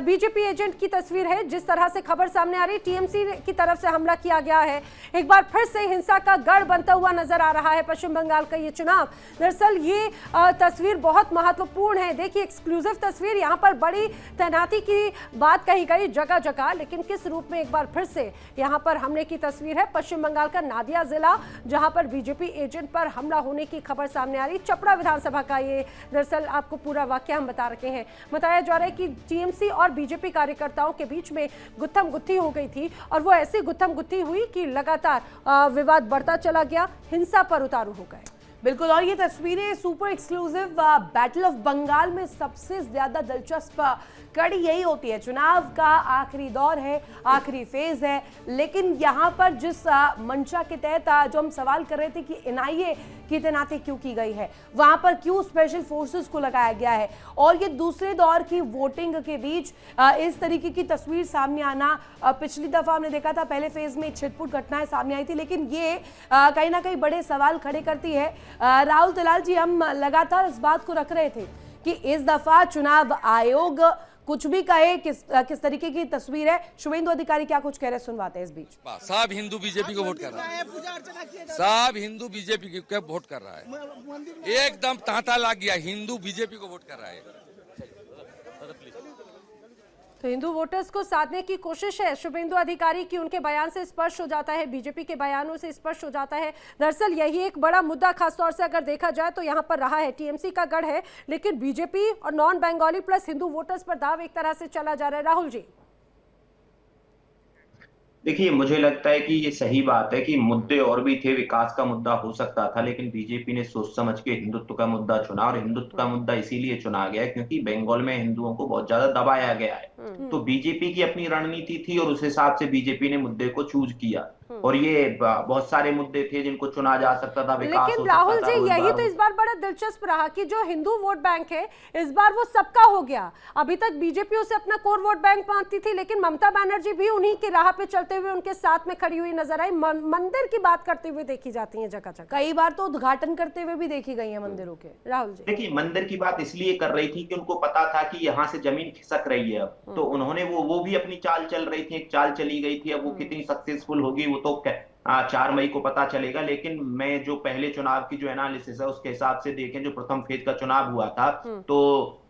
बीजेपी एजेंट की तस्वीर है। जिस तरह से खबर सामने आ रही, टीएमसी की तरफ से हमला किया गया है। एक बार फिर से हिंसा का गढ़ बनता हुआ नजर आ रहा है पश्चिम बंगाल का ये चुनाव। दरअसल ये तस्वीर बहुत महत्वपूर्ण है। देखिए, एक्सक्लूसिव तस्वीर, यहाँ पर बड़ी तैनाती की बात कही गई जगह जगह, लेकिन किस रूप में एक बार फिर से यहाँ पर हमले की तस्वीर है। पश्चिम बंगाल का नादिया जिला, जहां पर बीजेपी एजेंट पर हमला होने की खबर सामने आ रही। चपड़ा विधानसभा का ये दरअसल आपको पूरा वाकया हम बता रखे हैं। बताया जा रहा है कि टीएमसी और बीजेपी कार्यकर्ताओं के बीच में गुत्थम गुत्थी हो गई थी और वो ऐसी गुत्थम गुत्थी हुई कि लगातार विवाद बढ़ता चला गया, हिंसा पर उतारू हो गए। बिल्कुल, और ये तस्वीरें super exclusive battle of Bengal में सबसे ज्यादा दिलचस्प कड़ी यही होती है। चुनाव का आखिरी दौर है, आखिरी फेज है, लेकिन यहाँ पर जिस मंशा के तहत जो हम सवाल कर रहे थे कि एनआईए की तैनाती क्यों की गई है, वहां पर क्यों स्पेशल फोर्सेस को लगाया गया है, और ये दूसरे दौर की वोटिंग के बीच इस तरीके की तस्वीर सामने आना, पिछली दफा हमने देखा था पहले फेज में छिटपुट घटनाएं सामने आई थी, लेकिन ये कहीं ना कहीं बड़े सवाल खड़े करती है। राहुल तलाल जी, हम लगातार इस बात को रख रहे थे कि इस दफा चुनाव आयोग कुछ भी कहे, किस तरीके की तस्वीर है। शुभेंदु अधिकारी क्या कुछ कह रहे हैं, सुनवाते हैं इस बीच। सब हिंदू बीजेपी को वोट कर रहा है, सब हिंदू बीजेपी को वोट कर रहा है, एकदम तांता लग गया, हिंदू बीजेपी को वोट कर रहा है। तो हिंदू वोटर्स को साधने की कोशिश है शुभेंदु अधिकारी की, उनके बयान से स्पष्ट हो जाता है, बीजेपी के बयानों से स्पष्ट हो जाता है। दरअसल यही एक बड़ा मुद्दा खासतौर से अगर देखा जाए तो यहाँ पर रहा है, टीएमसी का गढ़ है, लेकिन बीजेपी और non Bengali plus Hindu voters पर दाव एक तरह से चला जा रहा है। राहुल जी, देखिए, मुझे लगता है कि ये सही बात है कि मुद्दे और भी थे, विकास का मुद्दा हो सकता था, लेकिन बीजेपी ने सोच समझ के हिंदुत्व का मुद्दा चुना, और हिंदुत्व का मुद्दा इसीलिए चुना गया क्योंकि बंगाल में हिंदुओं को बहुत ज्यादा दबाया गया है। तो बीजेपी की अपनी रणनीति थी और उस हिसाब से बीजेपी ने मुद्दे को चूज किया, और ये बहुत सारे मुद्दे थे जिनको चुना जा सकता था, विकास लेकिन राहुल जी यही तो इस बार बड़ा दिलचस्प रहा कि जो हिंदू वोट बैंक है इस बार वो सबका हो गया। अभी तक बीजेपी उसे अपना कोर वोट बैंक मानती थी, लेकिन ममता बनर्जी भी उन्हीं की राह पे चलते हुए उनके साथ में खड़ी हुई नजर आई, मंदिर की बात करते हुए देखी जाती है जगह जगह, कई बार तो उद्घाटन करते हुए भी देखी गई है मंदिरों के। राहुल जी, देखिए, मंदिर की बात इसलिए कर रही थी कि उनको पता था कि यहाँ से जमीन खिसक रही है, अब तो उन्होंने वो भी अपनी चाल चल रही थी, एक चाल चली गई थी। अब वो कितनी सक्सेसफुल होगी वो तो 4 मई को पता चलेगा, लेकिन मैं जो पहले चुनाव की जो एनालिसिस है उसके हिसाब से देखें, जो प्रथम फेज का चुनाव हुआ था तो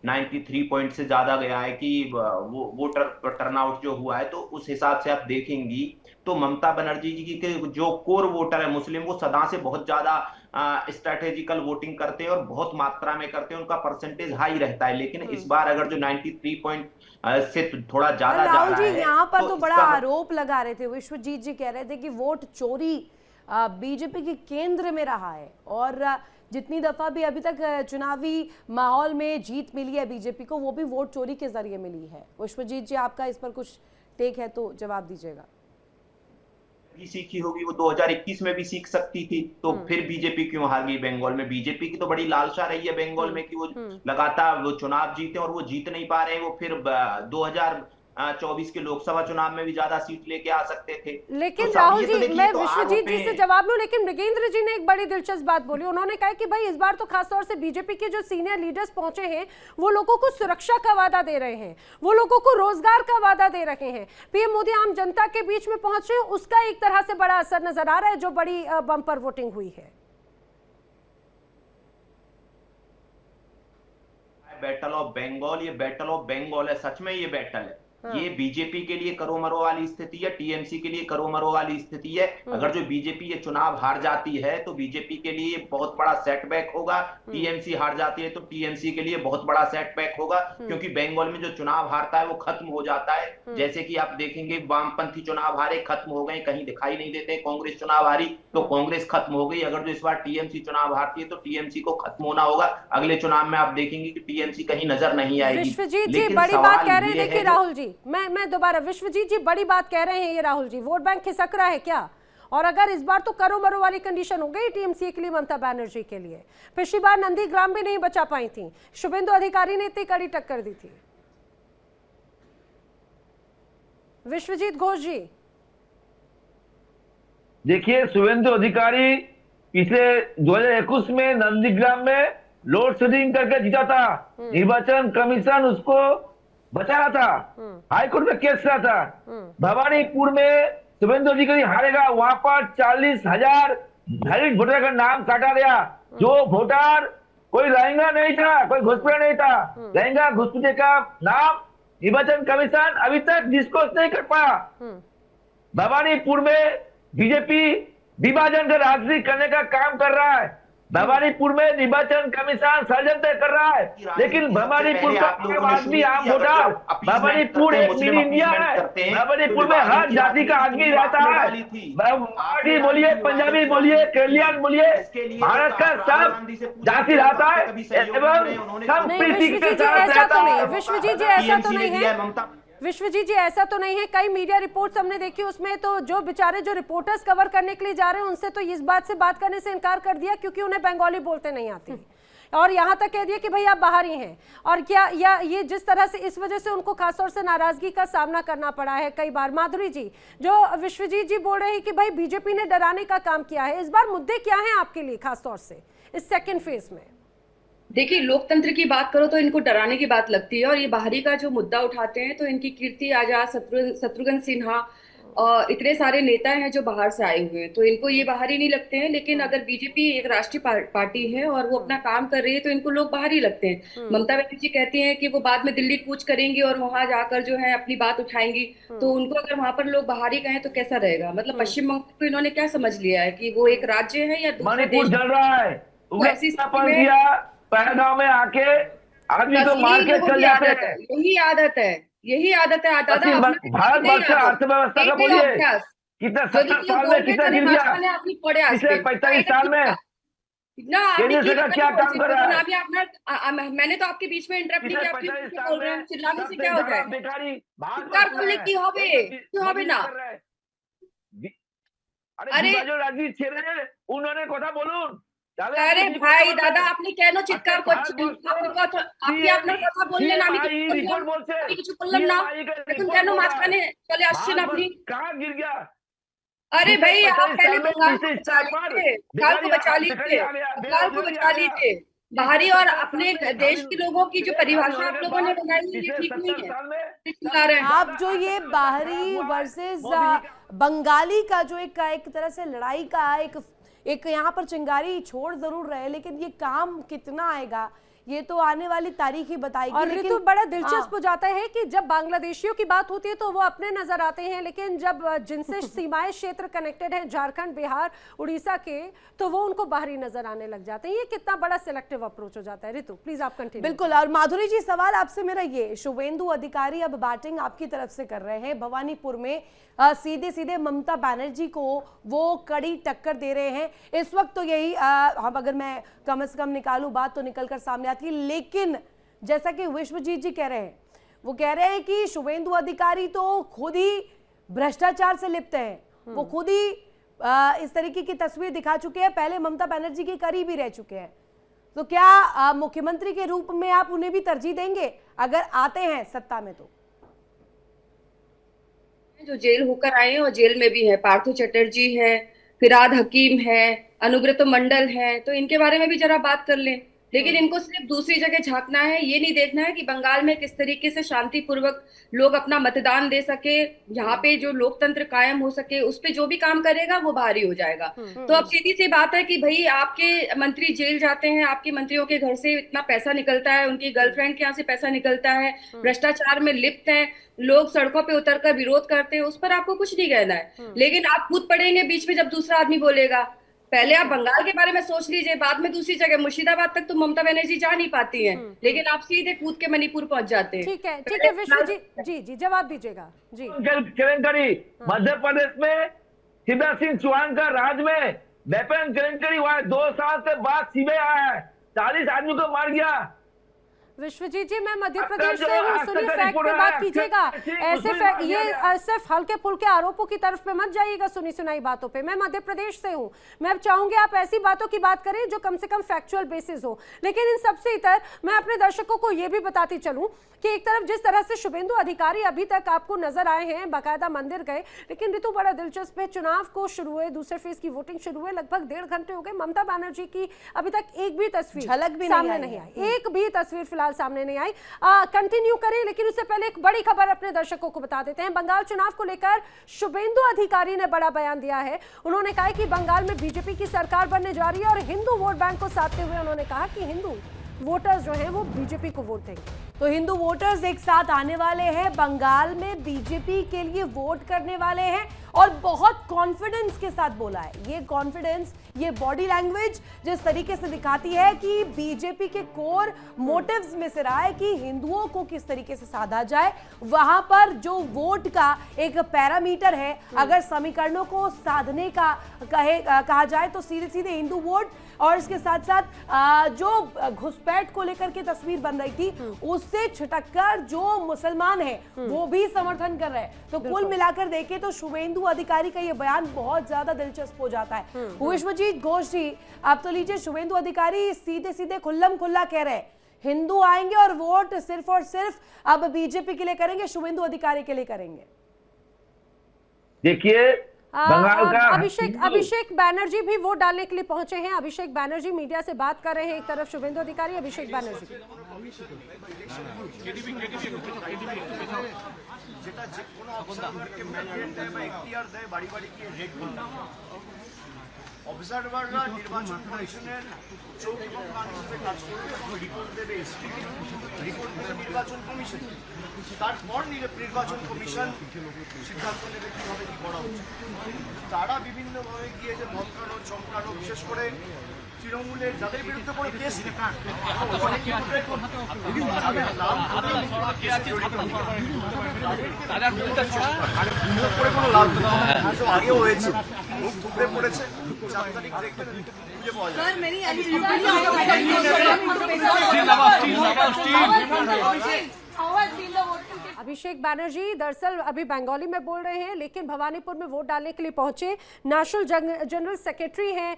93 पॉइंट से ज्यादा गया है कि वो वोटर टर्नआउट जो हुआ है, तो उस हिसाब से आप देखेंगी तो ममता बनर्जी जी की जो कोर वोटर है मुस्लिम, वो सदा से बहुत ज्यादा स्ट्रेटेजिकल वोटिंग करते हैं और बहुत मात्रा में करते हैं, उनका परसेंटेज हाई रहता है। लेकिन इस बार अगर जो 93 पॉइंट से थोड़ा ज्यादा जा रहा है, राहुल जी यहाँ पर तो बड़ा आरोप लगा रहे थे, विश्वजीत जी कह रहे थे कि वोट चोरी बीजेपी के केंद्र में रहा है, और जितनी दफा भी अभी तक चुनावी माहौल में जीत मिली है बीजेपी को, वो भी वोट चोरी के जरिए मिली है। विश्वजीत जी, आपका इस पर कुछ टेक है तो जवाब दीजिएगा। सीखी होगी, वो 2021 में भी सीख सकती थी, तो फिर बीजेपी क्यों हार गई बंगाल में? बीजेपी की तो बड़ी लालसा रही है बंगाल में कि वो लगातार वो चुनाव जीते, और वो जीत नहीं पा रहे। वो फिर 2024 के लोकसभा चुनाव में भी ज्यादा सीट लेके आ सकते थे। लेकिन तो राहुल जी, मैं तो विश्वजीत जी से जवाब लूं, लेकिन मृगेंद्र जी ने एक बड़ी दिलचस्प बात बोली। उन्होंने कहा कि भाई इस बार तो खासतौर से बीजेपी के जो सीनियर लीडर्स पहुंचे हैं वो लोगों को सुरक्षा का वादा दे रहे हैं, वो लोगों को रोजगार का वादा दे रहे हैं। पीएम मोदी आम जनता के बीच में पहुंचे, उसका एक तरह से बड़ा असर नजर आ रहा है, जो बड़ी बम्पर वोटिंग हुई है। बैटल ऑफ बंगाल, ये बैटल ऑफ बंगाल है, सच में ये बैटल है। ये बीजेपी के लिए करो मरो वाली स्थिति है, टीएमसी के लिए करो मरो वाली स्थिति है। अगर जो बीजेपी ये चुनाव हार जाती है तो बीजेपी के लिए बहुत बड़ा सेटबैक होगा, टीएमसी हार जाती है तो टीएमसी के लिए बहुत बड़ा सेटबैक होगा, क्योंकि बंगाल में जो चुनाव हारता है वो खत्म हो जाता है। जैसे कि आप देखेंगे वामपंथी चुनाव हारे, खत्म हो गए, कहीं दिखाई नहीं देते। कांग्रेस चुनाव हारी तो कांग्रेस खत्म हो गई। अगर जो इस बार टीएमसी चुनाव हारती है तो टीएमसी को खत्म होना होगा। अगले चुनाव में आप देखेंगे कि टीएमसी कहीं नजर नहीं आएगी। विश्वजीत जी बड़ी बात कह रहे हैं, देखिए राहुल जी, मैं दोबारा, विश्वजीत जी बड़ी बात कह रहे हैं ये राहुल जी, वोट बैंक खिसक रहा है क्या? और अगर इस बार तो करो मरो वाली कंडीशन हो गई टीएमसी के लिए, ममता बनर्जी के लिए। पिछली बार नंदीग्राम भी नहीं बचा पाई थी, शुभेंदु अधिकारी ने इतनी कड़ी टक्कर दी थी। विश्वजीत घोष जी, देखिए, शुभेंदु अधिकारी पिछले 2021 में नंदीग्राम में लोड शेडिंग करके जीता था, निर्वाचन कमीशन उसको बचा रहा था, हाईकोर्ट में केस रहा था। भवानीपुर में शुभेंदु अधिकारी हारेगा, वहां पर 40,000 दलित वोटर का नाम काटा गया। जो वोटर कोई लहंगा नहीं था, कोई घुसपैठ नहीं था, लहंगा घुसपैठ का नाम निर्वाचन कमीशन अभी तक डिस्कोस नहीं कर पाया। भवानीपुर में बीजेपी विभाजन का राजनीति करने का काम कर रहा है। भवानीपुर में निर्वाचन कमीशन षड्यंत्र कर रहा है, लेकिन भवानीपुर का आम आदमी, आम वोटर, भवानीपुर एक मिनी इंडिया है। भवानीपुर में हर जाति का आदमी रहता है। मराठी बोलिए, पंजाबी बोलिए, केरलियन बोलिए, भारत का सब जाति रहता है एवं सब प्रीति के साथ रहता है। विश्वजीत जी ऐसा तो नहीं है, विश्वजीत जी ऐसा तो नहीं है। कई मीडिया रिपोर्ट्स हमने देखी, उसमें तो जो बेचारे जो रिपोर्टर्स कवर करने के लिए जा रहे हैं उनसे तो इस बात से बात करने से इनकार कर दिया क्योंकि उन्हें बंगाली बोलते नहीं आती, और यहाँ तक कह दिया कि भाई आप बाहरी हैं। और क्या या ये जिस तरह से इस वजह से उनको खासतौर से नाराजगी का सामना करना पड़ा है कई बार। माधुरी जी, जो विश्वजीत जी बोल रहे हैं कि भाई बीजेपी ने डराने का काम किया है, इस बार मुद्दे क्या हैं आपके लिए खासतौर से इस सेकेंड फेज में? देखिए, लोकतंत्र की बात करो तो इनको डराने की बात लगती है, और ये बाहरी का जो मुद्दा उठाते हैं तो इनकी कीर्ति आजाद, शत्रुघ्न सिन्हा और इतने सारे नेता हैं जो बाहर से आए हुए हैं, तो इनको ये बाहरी नहीं लगते हैं। लेकिन अगर बीजेपी एक राष्ट्रीय पार्टी है और वो अपना काम कर रही है तो इनको लोग बाहरी लगते हैं। ममता बनर्जी कहती हैं कि वो बाद में दिल्ली कूच करेंगी और वहां जाकर जो है अपनी बात उठाएंगी, तो उनको अगर वहां पर लोग बाहरी कहें तो कैसा रहेगा? मतलब पश्चिम बंगाल को इन्होंने क्या समझ लिया है कि वो एक राज्य है या दूसरा देश? चल रहा है, ऐसी पहलगाम में आके आदमी को मार के चल जाते हैं। यही आदत है, यही आदत है। भारत वर्ष का अर्थव्यवस्था का बोलिए कितना 70 साल में कितना गिर गया, पिछले 45 साल में केंद्र सरकार क्या काम कर रहा है? मैंने तो आपके बीच में इंटरप्ट नहीं किया, आप बोल रहे हैं, चिल्लाने से क्या होता है? क्यों হবে না? अरे राजनीति ছেড়ে उन्होंने কথা বলুন। আরে ভাই দাদা, আপনি কেন চিৎকার করছেন? আপনি আপনার কথা বললেন, আমি কিছু বললাম না, এখন কেন মাঝখানে চলে আসছেন আপনি? अरे भाई, आप पहले बंगाल को बचा लीजिए, बंगाल को बचा लीजिए, बंगाल को बचा लीजिए। बाहरी और अपने देश के लोगों की जो परिभाषा आप लोगों ने बनाई है ये ठीक नहीं है। आप जो ये बाहरी वर्सेस बंगाली का जो एक तरह से लड़ाई का एक यहाँ पर चिंगारी छोड़ जरूर रहे, लेकिन ये काम कितना आएगा ये तो आने वाली तारीख ही बताएगी। और ऋतु, बड़ा दिलचस्प हो जाता है कि जब बांग्लादेशियों की बात होती है तो वो अपने नजर आते हैं, लेकिन जब जिनसे सीमाएं क्षेत्र कनेक्टेड हैं, झारखंड, बिहार, उड़ीसा के, तो वो उनको बाहरी नजर आने लग जाते हैं। ये कितना बड़ा सिलेक्टिव अप्रोच हो जाता है। ऋतु प्लीज आप कंटिन्यू। बिल्कुल। और माधुरी जी, सवाल आपसे मेरा ये, शुभेंदु अधिकारी अब बैटिंग आपकी तरफ से कर रहे हैं भवानीपुर में, सीधे सीधे ममता बनर्जी को वो कड़ी टक्कर दे रहे हैं इस वक्त। तो यही हम अगर मैं कम से कम निकालूं बात तो निकल कर सामने आती है, लेकिन जैसा कि विश्वजीत जी कह रहे हैं, वो कह रहे हैं कि शुभेंदु अधिकारी तो खुद ही भ्रष्टाचार से लिप्त हैं, वो खुद ही इस तरीके की तस्वीर दिखा चुके हैं, पहले ममता बनर्जी के करीब ही रह चुके हैं। तो क्या मुख्यमंत्री के रूप में आप उन्हें भी तरजीह देंगे अगर आते हैं सत्ता में? तो जो जेल होकर आए हैं और जेल में भी है, पार्थो चटर्जी है, फिराद हकीम है, अनुव्रत मंडल है, तो इनके बारे में भी जरा बात कर लें। लेकिन इनको सिर्फ दूसरी जगह झांकना है, ये नहीं देखना है कि बंगाल में किस तरीके से शांतिपूर्वक लोग अपना मतदान दे सके, यहाँ पे जो लोकतंत्र कायम हो सके, उस पे जो भी काम करेगा वो भारी हो जाएगा। तो अब सीधी सी बात है कि भाई आपके मंत्री जेल जाते हैं, आपके मंत्रियों के घर से इतना पैसा निकलता है, उनकी गर्लफ्रेंड के यहाँ से पैसा निकलता है, भ्रष्टाचार में लिप्त हैं, लोग सड़कों पे उतरकर विरोध करते हैं, उस पर आपको कुछ नहीं कहना है। लेकिन आप कूद पड़ेंगे बीच में जब दूसरा आदमी बोलेगा। पहले आप बंगाल के बारे में सोच लीजिए, बाद में दूसरी जगह मुर्शिदाबाद तक तो ममता बनर्जी जा नहीं पाती हैं, लेकिन आप सीधे कूद के मणिपुर पहुंच जाते हैं। ठीक है विश्वजीत जी जवाब दीजिएगा जी। केलेंकरी मध्य प्रदेश में शिवराज सिंह चौहान का राज में वेपन केलेंकरी हुआ है, 2 साल के बाद सीबीआई आया है, 40 आदमी को मार गया। विश्वजीत जी, मैं मध्य प्रदेश से हूँ, सुनिए फैक्ट पे बात कीजिएगा, ऐसे ये सिर्फ हल्के फुल्के आरोपों की तरफ पे मत जाइएगा सुनी सुनाई बातों पे। मैं मध्य प्रदेश से हूँ, मैं अब चाहूंगी आप ऐसी बातों की बात करें जो कम से कम फैक्चुअल बेसिस हो। लेकिन इन सबसे इतर मैं अपने दर्शकों को ये भी बताती चलूं कि एक तरफ जिस तरह से शुभेंदु अधिकारी अभी तक आपको नजर आए हैं, बाकायदा मंदिर गए, लेकिन ऋतु बड़ा दिलचस्प है, चुनाव को शुरू हुए, दूसरे फेज की वोटिंग शुरू हुए, लगभग 1.5 घंटे हो गए, ममता बनर्जी की अभी तक एक भी तस्वीर झलक भी सामने नहीं आई, एक भी तस्वीर फिलहाल सामने नहीं आई। कंटिन्यू करें, लेकिन उससे पहले एक बड़ी खबर अपने दर्शकों को बता देते हैं। बंगाल चुनाव को लेकर शुभेंदु अधिकारी ने बड़ा बयान दिया है। उन्होंने कहा कि बंगाल में बीजेपी की सरकार बनने जा रही है और हिंदू वोट बैंक को साधते हुए उन्होंने कहा कि हिंदू वोटर्स जो हैं वो बीजेपी को वोट देंगे। तो हिंदू वोटर्स एक साथ आने वाले हैं, बंगाल में बीजेपी के लिए वोट करने वाले हैं और बहुत कॉन्फिडेंस के साथ बोला है। ये कॉन्फिडेंस, ये बॉडी लैंग्वेज जिस तरीके से दिखाती है कि बीजेपी के कोर मोटिव्स में से रहा है कि हिंदुओं को किस तरीके से साधा जाए। वहां पर जो वोट का एक पैरामीटर है, अगर समीकरणों को साधने का कहा जाए तो सीधे सीधे हिंदू वोट, और इसके साथ साथ जो घुसपैठ को लेकर के तस्वीर बन रही थी उससे छिटककर जो मुसलमान है वो भी समर्थन कर रहे हैं। तो कुल मिलाकर देखें तो शुभेंदु अधिकारी का ये बयान बहुत ज्यादा दिलचस्प हो जाता है। विश्वजीत घोष जी, आप तो लीजिए, शुभेंदु अधिकारी सीधे सीधे खुल्लम खुल्ला कह रहे हैं हिंदू आएंगे और वोट सिर्फ और सिर्फ अब बीजेपी के लिए करेंगे, शुभेंदु अधिकारी के लिए करेंगे। देखिए, बंगाल का अभिषेक बैनर्जी भी वोट डालने के लिए पहुंचे हैं। अभिषेक बैनर्जी मीडिया से बात कर रहे हैं। एक तरफ शुभेंदु अधिकारी, अभिषेक बैनर्जी। অবজারভাররা নির্বাচন কমিশনের চোখ এবং কান হিসেবে কাজ করবে এবং রিপোর্ট দেবে এসপিকে, রিপোর্ট দেবে নির্বাচন কমিশন, তারপর নির্বাচন কমিশন সিদ্ধান্ত নেবে কিভাবে কি করা উচিত। তারা বিভিন্নভাবে গিয়ে যে ধমকানো চমকানো, বিশেষ করে তৃণমূলের যাদের বিরুদ্ধে কোনো কেস নেই, আগেও হয়েছে, মুখ টুকরে পড়েছে, 4 তারিখ দেখবেন খুঁজে পাওয়া যায়। अभिषेक बैनर्जी दरअसल अभी बंगाली में बोल रहे हैं, लेकिन भवानीपुर में वोट डालने के लिए पहुंचे नेशनल जनरल सेक्रेटरी हैं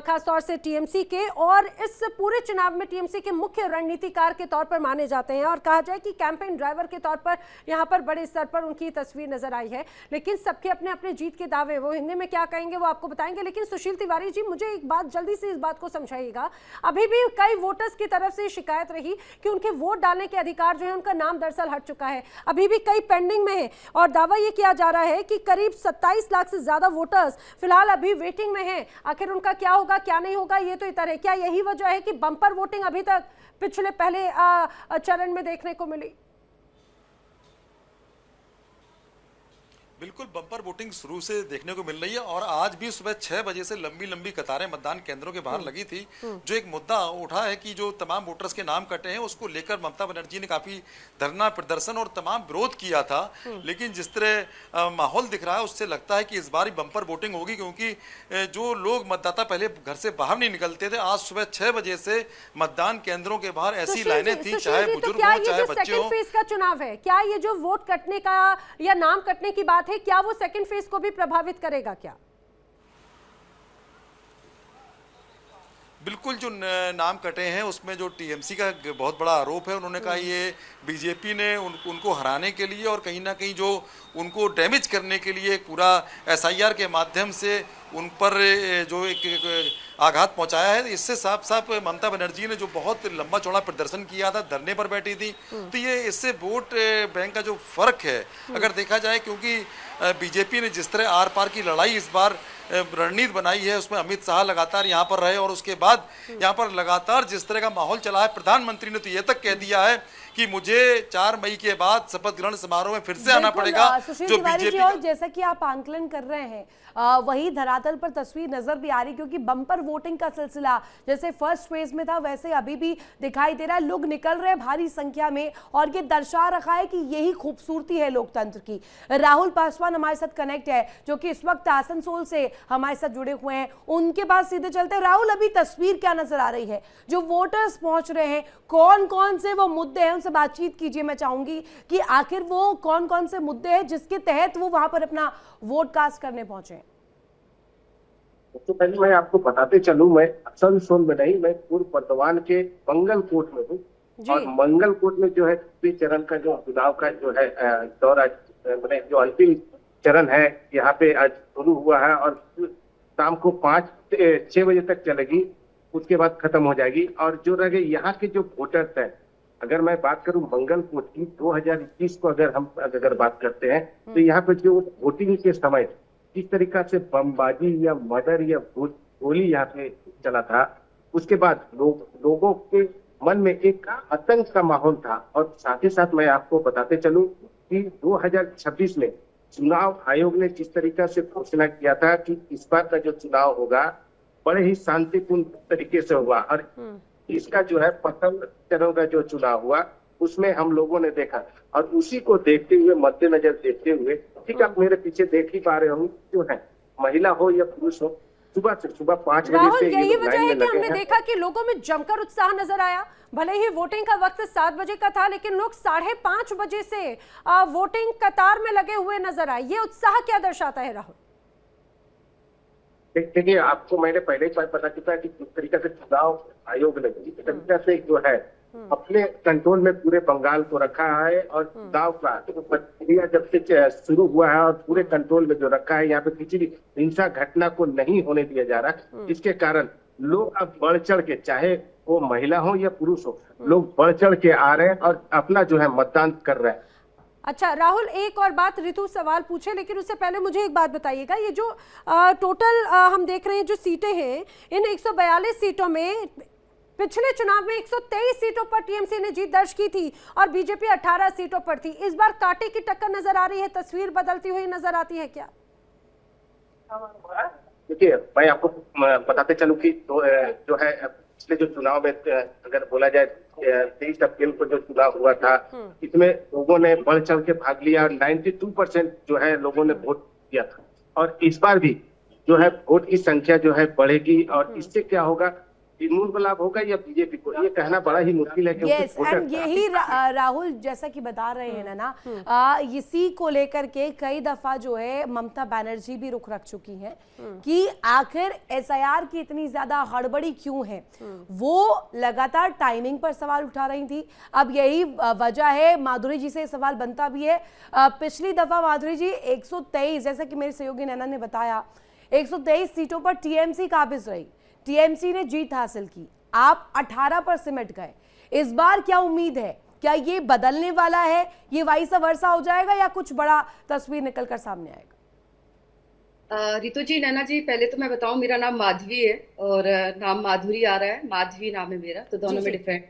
खासतौर से टीएमसी के, और इस पूरे चुनाव में टीएमसी के मुख्य रणनीतिकार के तौर पर माने जाते हैं और कहा जाए कि कैंपेन ड्राइवर के तौर पर यहां पर बड़े स्तर पर उनकी तस्वीर नजर आई है। लेकिन सबके अपने अपने जीत के दावे, वो हिंदी में क्या कहेंगे वो आपको बताएंगे। लेकिन सुशील तिवारी जी, मुझे एक बात जल्दी से इस बात को समझाइएगा, अभी भी कई वोटर्स की तरफ से शिकायत रही कि उनके वोट डालने के अधिकार जो है उनका नाम दरअसल हट चुका है, अभी भी कई पेंडिंग में है, और दावा ये किया जा रहा है कि करीब 27 लाख से ज्यादा वोटर्स फिलहाल अभी वेटिंग में हैं। आखिर उनका क्या होगा क्या नहीं होगा ये तो इतर है। क्या यही वजह है कि बम्पर वोटिंग अभी तक पिछले पहले चरण में देखने को मिली? बिल्कुल, बम्पर वोटिंग शुरू से देखने को मिल रही है और आज भी सुबह 6 बजे से लंबी लंबी कतारें मतदान केंद्रों के बाहर लगी थी। जो एक मुद्दा उठा है कि जो तमाम वोटर्स के नाम कटे हैं, उसको लेकर ममता बनर्जी ने काफी धरना प्रदर्शन और तमाम विरोध किया था। लेकिन जिस तरह माहौल दिख रहा है उससे लगता है कि इस बार ही बम्पर वोटिंग होगी, क्योंकि जो लोग मतदाता पहले घर से बाहर नहीं निकलते थे, आज सुबह 6 बजे से मतदान केंद्रों के बाहर ऐसी लाइनें थी, चाहे बुजुर्ग हो चाहे बच्चे हो। फेज का चुनाव है, क्या ये जो वोट कटने का या नाम कटने की बात है, क्या वो सेकंड फेज को भी प्रभावित करेगा क्या? बिल्कुल, जो नाम कटे हैं उसमें जो टीएमसी का बहुत बड़ा आरोप है, उन्होंने कहा ये बीजेपी ने उनको हराने के लिए और कहीं ना कहीं जो उनको डैमेज करने के लिए पूरा एसआईआर के माध्यम से उन पर जो एक आघात पहुंचाया है। इससे साफ साफ ममता बनर्जी ने जो बहुत लंबा चौड़ा प्रदर्शन किया था, धरने पर बैठी थी, तो ये इससे वोट बैंक का जो फर्क है अगर देखा जाए, क्योंकि बीजेपी ने जिस तरह आर पार की लड़ाई इस बार रणनीति बनाई है, उसमें अमित शाह लगातार यहाँ पर रहे और उसके बाद यहाँ पर लगातार जिस तरह का माहौल चला है, प्रधानमंत्री ने तो ये तक कह दिया है कि मुझे 4 मई के बाद शपथ ग्रहण समारोह में फिर से आना पड़ेगा। जो बीजेपी, और जैसा कि आप आंकलन कर रहे हैं वही धरातल पर तस्वीर नजर भी आ रही, क्योंकि बम्पर वोटिंग का सिलसिला जैसे फर्स्ट फेज में था वैसे अभी भी दिखाई दे रहा है। लोग निकल रहे हैं भारी संख्या में और ये दर्शा रखा है कि यही खूबसूरती है लोकतंत्र की। राहुल पासवान हमारे साथ कनेक्ट है, जो कि इस वक्त आसनसोल से हमारे साथ जुड़े हुए हैं, उनके पास सीधे चलते हैं। राहुल, अभी तस्वीर क्या नजर आ रही है? जो वोटर्स पहुंच रहे हैं, कौन कौन से वो मुद्दे हैं, उनसे बातचीत कीजिए। मैं चाहूंगी कि आखिर वो कौन कौन से मुद्दे हैं जिसके तहत वो वहां पर अपना वोट कास्ट करने पहुंचे? तो पहले मैं आपको बताते चलूं, मैं आसनसोल में नहीं, मैं पूर्व बर्धमान के मंगलकोट में हूँ, और मंगलकोट में जो है चरण का जो चुनाव का जो है दौर आज जो अंतिम चरण है यहाँ पे आज शुरू हुआ है और शाम को 5-6 बजे तक चलेगी, उसके बाद खत्म हो जाएगी। और जो रह गए यहाँ के जो वोटर्स हैं, अगर मैं बात करूं मंगलकोट की 2021 को अगर बात करते हैं, तो यहाँ पे जो वोटिंग के समय जिस तरीका से बमबाजी या मर्डर या गोली यहाँ पे चला था, उसके बाद लोगों के मन में एक आतंक का माहौल था। और साथ ही साथ मैं आपको बताते चलूं कि 2026 में चुनाव आयोग ने जिस तरीके से घोषणा किया था कि इस बार का जो चुनाव होगा बड़े ही शांतिपूर्ण तरीके से होगा, और इसका जो है प्रथम चरण का जो चुनाव हुआ उसमें हम लोगों ने देखा, और उसी को देखते हुए, मद्देनजर देखते हुए, ठीक आप मेरे पीछे देख ही पा रहे होंगे, जो है महिला हो या पुरुष हो, सुबह 5 बजे राहुल, से यही ये वजह लाइन है में कि लगे हमने हैं। देखा कि लोगों में जमकर उत्साह नजर आया। भले ही वोटिंग का वक्त 7 बजे का था, लेकिन लोग 5:30 बजे से वोटिंग कतार में लगे हुए नजर आए। ये उत्साह क्या दर्शाता है राहुल? देखिए, आपको मैंने पहले ही बता चुका है कि जिस तरीके से चुनाव आयोग ने जिस तरीके से जो है अपने कंट्रोल में पूरे बंगाल को रखा है, और चुनाव का प्रक्रिया जब से शुरू हुआ है और पूरे कंट्रोल में जो रखा है, यहाँ पे किसी भी हिंसा घटना को नहीं होने दिया जा रहा, जिसके कारण लोग अब बढ़ चढ़ के, चाहे वो महिला हो या पुरुष हो, लोग बढ़ चढ़ के आ रहे हैं और अपना जो है मतदान कर रहे हैं। अच्छा राहुल, एक और बात, ऋतु सवाल पूछे, लेकिन उससे पहले मुझे एक बात बताइएगा, ये जो टोटल हम देख रहे हैं जो सीटें हैं, इन 142 सीटों में पिछले चुनाव में 123 सीटों पर टीएमसी ने जीत दर्ज की थी और बीजेपी 18 सीटों पर थी। इस बार कांटे की टक्कर नजर आ रही है, तस्वीर बदलती हुई नजर आती है क्या? देखिए, मैं आपको बताते चलूं कि जो है पिछले जो चुनाव में अगर बोला जाए 23 अप्रैल को जो चुनाव हुआ था, इसमें लोगों ने बढ़ चढ़ के भाग लिया और 92% जो है लोगों ने वोट दिया था, और इस बार भी जो है वोट की संख्या जो है बढ़ेगी, और इससे क्या होगा, तृणमूल को लाभ होगा या बीजेपी को, ये कहना बड़ा ही मुश्किल है। यस, एंड यही राहुल जैसा कि बता रहे हैं ना, इसी को लेकर के कई दफा जो है ममता बनर्जी भी रुख रख चुकी हैं कि आखिर एसआईआर की इतनी ज्यादा हड़बड़ी क्यों है। वो लगातार टाइमिंग पर सवाल उठा रही थी। अब यही वजह है, माधुरी जी से सवाल बनता भी है। पिछली दफा माधुरी जी 123, जैसा कि मेरे सहयोगी नैना ने बताया, 123 सीटों पर टीएमसी काबिज रही, टीएमसी ने जीत हासिल की, आप 18 पर सिमट गए। इस बार क्या उम्मीद है, क्या ये बदलने वाला है, ये वाइस वर्सा हो जाएगा या कुछ बड़ा तस्वीर निकलकर सामने आएगा? रितु जी, नैना जी, पहले तो मैं बताऊं, मेरा नाम माधवी है और नाम माधुरी आ रहा है, माधवी नाम है मेरा, तो दोनों में डिफरेंट।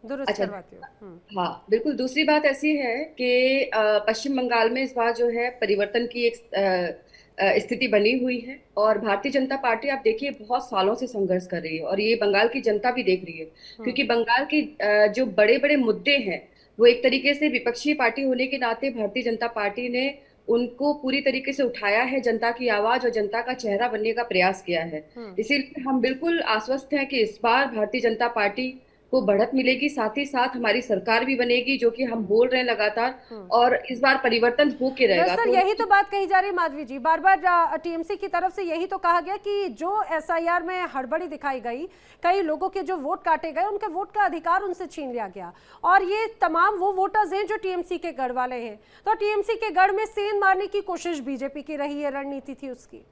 दुरुस्त करवाती हूं। हाँ बिल्कुल। दूसरी बात ऐसी है कि पश्चिम बंगाल में इस बार जो है परिवर्तन की एक स्थिति बनी हुई है, और भारतीय जनता पार्टी आप देखिए बहुत सालों से संघर्ष कर रही है, और ये बंगाल की जनता भी देख रही है, क्योंकि बंगाल के जो बड़े बड़े मुद्दे हैं वो एक तरीके से विपक्षी पार्टी होने के नाते भारतीय जनता पार्टी ने उनको पूरी तरीके से उठाया है, जनता की आवाज और जनता का चेहरा बनने का प्रयास किया है। इसीलिए हम बिल्कुल आश्वस्त हैं कि इस बार भारतीय जनता पार्टी को बढ़त मिलेगी, साथ ही साथ हमारी सरकार भी बनेगी, जो कि हम बोल रहे हैं लगातार, और इस बार परिवर्तन होके रहेगा। सर, यही तो बात कही जा रही है माधवी जी, बार बार टीएमसी की तरफ से यही तो कहा गया कि जो एसआईआर में हड़बड़ी दिखाई गई, कई लोगों के जो वोट काटे गए, उनके वोट का अधिकार उनसे छीन लिया गया, और ये तमाम वो वोटर्स हैं जो टीएमसी के गढ़ वाले हैं। तो टीएमसी के गढ़ में सेंध मारने की कोशिश बीजेपी की रही है, रणनीति थी उसकी।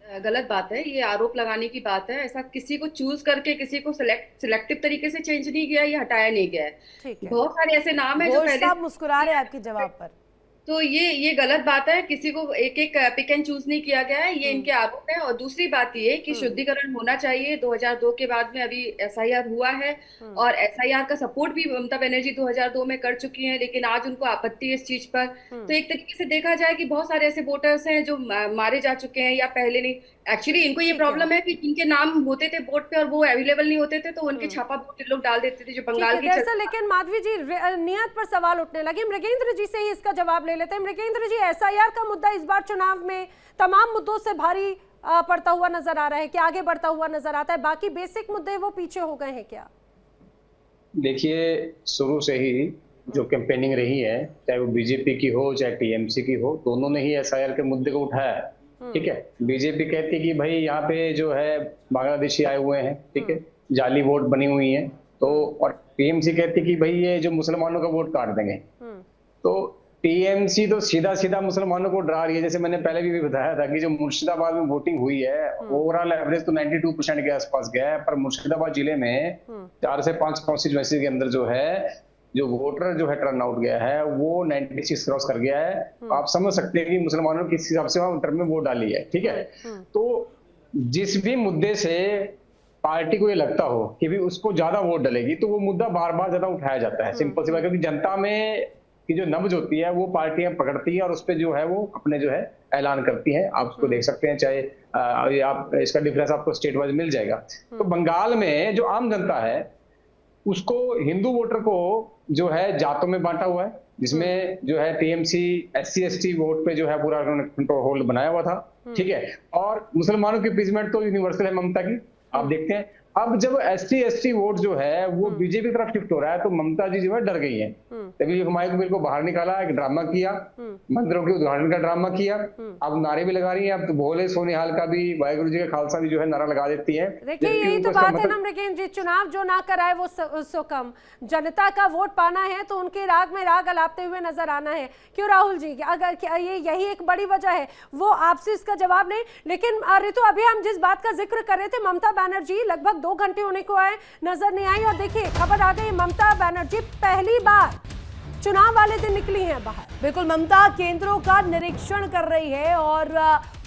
गलत बात है, ये आरोप लगाने की बात है। ऐसा किसी को चूज करके किसी को सिलेक्टिव तरीके से चेंज नहीं किया, ये हटाया नहीं गया है। बहुत सारे ऐसे नाम है जो पहले। आप मुस्कुरा रहे हैं आपके जवाब पर, तो ये गलत बात है, किसी को एक एक पिक एंड चूज नहीं किया गया है, ये इनके आरोप है। और दूसरी बात ये कि शुद्धिकरण होना चाहिए। 2002 के बाद में अभी एसआईआर हुआ है, और एसआईआर का सपोर्ट भी ममता बनर्जी 2002 में कर चुकी हैं, लेकिन आज उनको आपत्ति है इस चीज पर। तो एक तरीके से देखा जाए कि बहुत सारे ऐसे वोटर्स हैं जो मारे जा चुके हैं या पहले नहीं। एक्चुअली इनको ये प्रॉब्लम है कि जिनके नाम होते थे वोट पे और वो अवेलेबल नहीं होते थे, तो उनके छापा वोट लोग डाल देते थे, जो बंगाल की। लेकिन माधवी जी, नियत पर सवाल उठने लगे। मृगेंद्र जी से ही इसका जवाब ले लेते हैं। मृगेंद्र जी, एसआईआर का मुद्दा इस बार चुनाव में तमाम मुद्दों से भारी पड़ता हुआ नजर आ रहा है, कि आगे बढ़ता हुआ नजर आता है, बाकी बेसिक मुद्दे वो पीछे हो गए हैं क्या? देखिए, शुरू से ही जो कैंपेनिंग रही है, चाहे वो बीजेपी की हो चाहे टीएमसी की हो, दोनों ने ही एसआईआर के मुद्दे को उठाया है। ठीक है, बीजेपी कहती है कि भाई यहाँ पे जो है बांग्लादेशी आए हुए हैं, ठीक है, जाली वोट बनी हुई है, तो, और टीएमसी कहती है कि भाई ये जो मुसलमानों का वोट काट देंगे। तो टीएमसी तो सीधा सीधा मुसलमानों को डरा रही है। जैसे मैंने पहले भी बताया था कि जो मुर्शिदाबाद में वोटिंग हुई है, ओवरऑल एवरेज तो 92% के आसपास गया है, पर मुर्शिदाबाद जिले में 4 से 5 कॉन्स्टिट्यूएंसी के अंदर जो है जो वोटर जो है टर्न आउट गया है वो 96 क्रॉस कर गया है। आप समझ सकते हैं कि मुसलमानों किस हिसाब से वहां टर्म में वोट डाली है। ठीक है, तो जिस भी मुद्दे से पार्टी को ये लगता हो कि भी उसको ज्यादा वोट डलेगी, तो वो मुद्दा बार बार ज्यादा उठाया जाता है। सिंपल सी बात, क्योंकि जनता में की जो नब्ज होती है वो पार्टियां पकड़ती है और उस पर जो है वो अपने जो है ऐलान करती हैं। आप उसको देख सकते हैं, चाहे आप इसका डिफरेंस आपको स्टेट वाइज मिल जाएगा। तो बंगाल में जो आम जनता है उसको, हिंदू वोटर को जो है जातों में बांटा हुआ है, जिसमें जो है टीएमसी SC ST वोट पे जो है पूरा कंट्रोल होल्ड बनाया हुआ था, ठीक है। और मुसलमानों की अपीजमेंट तो यूनिवर्सल है ममता की, आप देखते हैं। अब जब SC ST वोट जो है वो बीजेपी की तरफ शिफ्ट हो रहा है तो ममता जी जो है डर गई हैं। तभी हुमायूं कबीर को बाहर निकाला, एक ड्रामा किया, मंदिरों के उद्घाटन का ड्रामा किया, अब नारे भी लगा रही है। अब तो भोले सोनिहाल का भी, वाहेगुरु जी का खालसा भी जो है नारा लगा देती है। देखिए यही तो बात है ना अमरीकन जी, चुनाव जो ना कराए वो सो कम, जनता का वोट पाना है तो उनके राग में राग अलापते हुए नजर आना है। क्यों राहुल जी, अगर ये यही एक बड़ी वजह है, वो आपसे इसका जवाब नहीं। लेकिन ऋतु, अभी हम जिस बात का जिक्र कर रहे थे, ममता बनर्जी लगभग 2 घंटे होने को आए, नजर नहीं आई। और देखिए खबर आ गई, ममता बनर्जी पहली बार चुनाव वाले दिन निकली हैं बाहर। बिल्कुल, ममता केंद्रों का निरीक्षण कर रही है और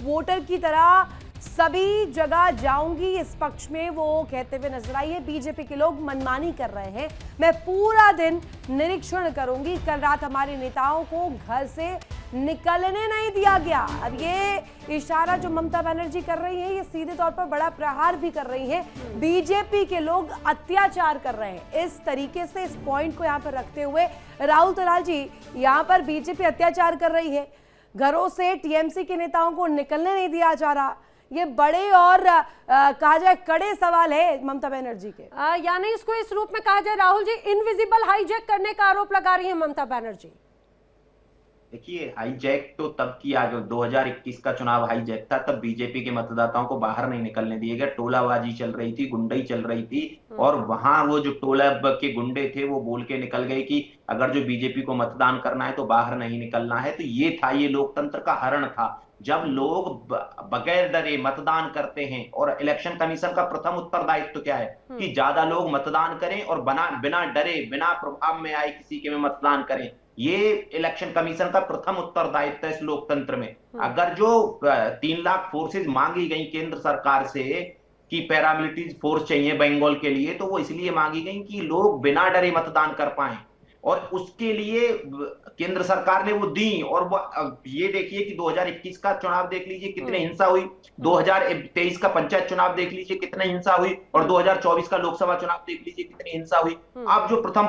वोटर की तरह सभी जगह जाऊंगी इस पक्ष में वो कहते हुए नजर आई है। बीजेपी के लोग मनमानी कर रहे हैं, मैं पूरा दिन निरीक्षण करूंगी। कल रात हमारे नेताओं को घर से निकलने नहीं दिया गया। अब ये इशारा जो ममता बनर्जी कर रही है, ये सीधे तौर पर बड़ा प्रहार भी कर रही है। बीजेपी के लोग अत्याचार कर रहे हैं, इस तरीके से इस पॉइंट को यहाँ पर रखते हुए राहुल तलाल जी, यहाँ पर बीजेपी अत्याचार कर रही है, घरों से टीएमसी के नेताओं को निकलने नहीं दिया जा रहा। ये बड़े और कहा जाए कड़े सवाल है ममता बनर्जी के। यानी इसको इस रूप में कहा जाए राहुल जी, इनविजिबल हाईजैक करने का आरोप लगा रही है ममता बनर्जी। देखिए, हाईजैक तो तब किया जब 2021 का चुनाव हाईजैक था, तब बीजेपी के मतदाताओं को बाहर नहीं निकलने दिए गए, टोलाबाजी चल रही थी, गुंडई चल रही थी। और वहां वो जो टोला के गुंडे थे वो बोल के निकल गए कि अगर जो बीजेपी को मतदान करना है तो बाहर नहीं निकलना है। तो ये था, ये लोकतंत्र का हरण था। जब लोग बगैर डरे मतदान करते हैं, और इलेक्शन कमीशन का प्रथम उत्तरदायित्व क्या है कि ज्यादा लोग मतदान करें और बिना डरे, बिना प्रभाव में आए किसी के में मतदान करें। ये इलेक्शन कमीशन का प्रथम उत्तरदायित्व है इस लोकतंत्र में। अगर जो 3 लाख फोर्सेज मांगी गई केंद्र सरकार से कि पैरामिलिट्री फोर्स चाहिए बंगाल के लिए, तो वो इसलिए मांगी गई कि लोग बिना डरे मतदान कर पाए, और उसके लिए केंद्र सरकार ने वो दी। और वो ये देखिए कि 2021 का चुनाव देख लीजिए कितनी हिंसा हुई, 2023 का पंचायत चुनाव देख लीजिए कितनी हिंसा हुई, और 2024 का लोकसभा चुनाव देख लीजिए कितनी हिंसा हुई। अब जो प्रथम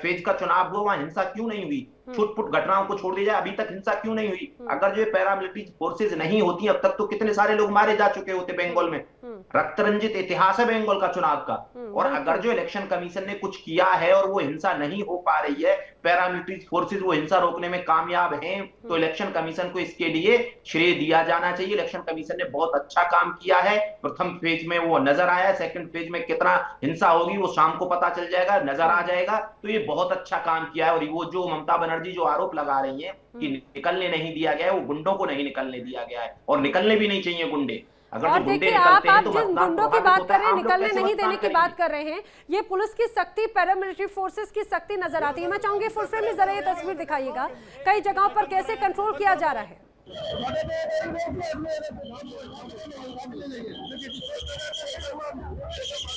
फेज का चुनाव हुआ वहां हिंसा क्यों नहीं हुई? छुटपुट घटनाओं को छोड़ दिया जाए, अभी तक हिंसा क्यों नहीं हुई? अगर जो पैरामिलिट्री फोर्सेज नहीं होती अब तक तो कितने सारे लोग मारे जा चुके होते बंगाल में। रक्त रंजित इतिहास है बंगाल का चुनाव का। और अगर जो इलेक्शन कमीशन ने कुछ किया है और वो हिंसा नहीं हो पा रही है, पैरामिलिट्री फोर्सेज वो हिंसा रोकने में कामयाब हैं, तो इलेक्शन कमीशन को इसके लिए श्रेय दिया जाना चाहिए। इलेक्शन कमीशन ने बहुत अच्छा काम किया है। प्रथम फेज में वो नजर आया, सेकंड फेज में कितना हिंसा होगी वो शाम को पता चल जाएगा, नजर आ जाएगा। तो ये बहुत अच्छा काम किया है। और वो जो ममता बनर्जी जो आरोप लगा रही है कि निकलने नहीं दिया गया है, वो गुंडों को नहीं निकलने दिया गया है, और निकलने भी नहीं चाहिए गुंडे। और देखिए आप जिन गुंडों की बात कर रहे हैं, निकलने नहीं देने की बात कर रहे हैं, ये पुलिस की सख्ती, पैरामिलिट्री फोर्सेस की सख्ती नजर आती है। मैं चाहूंगी फुल फ्रेम में जरा ये तस्वीर दिखाइएगा, कई जगहों पर कैसे कंट्रोल किया जा रहा है।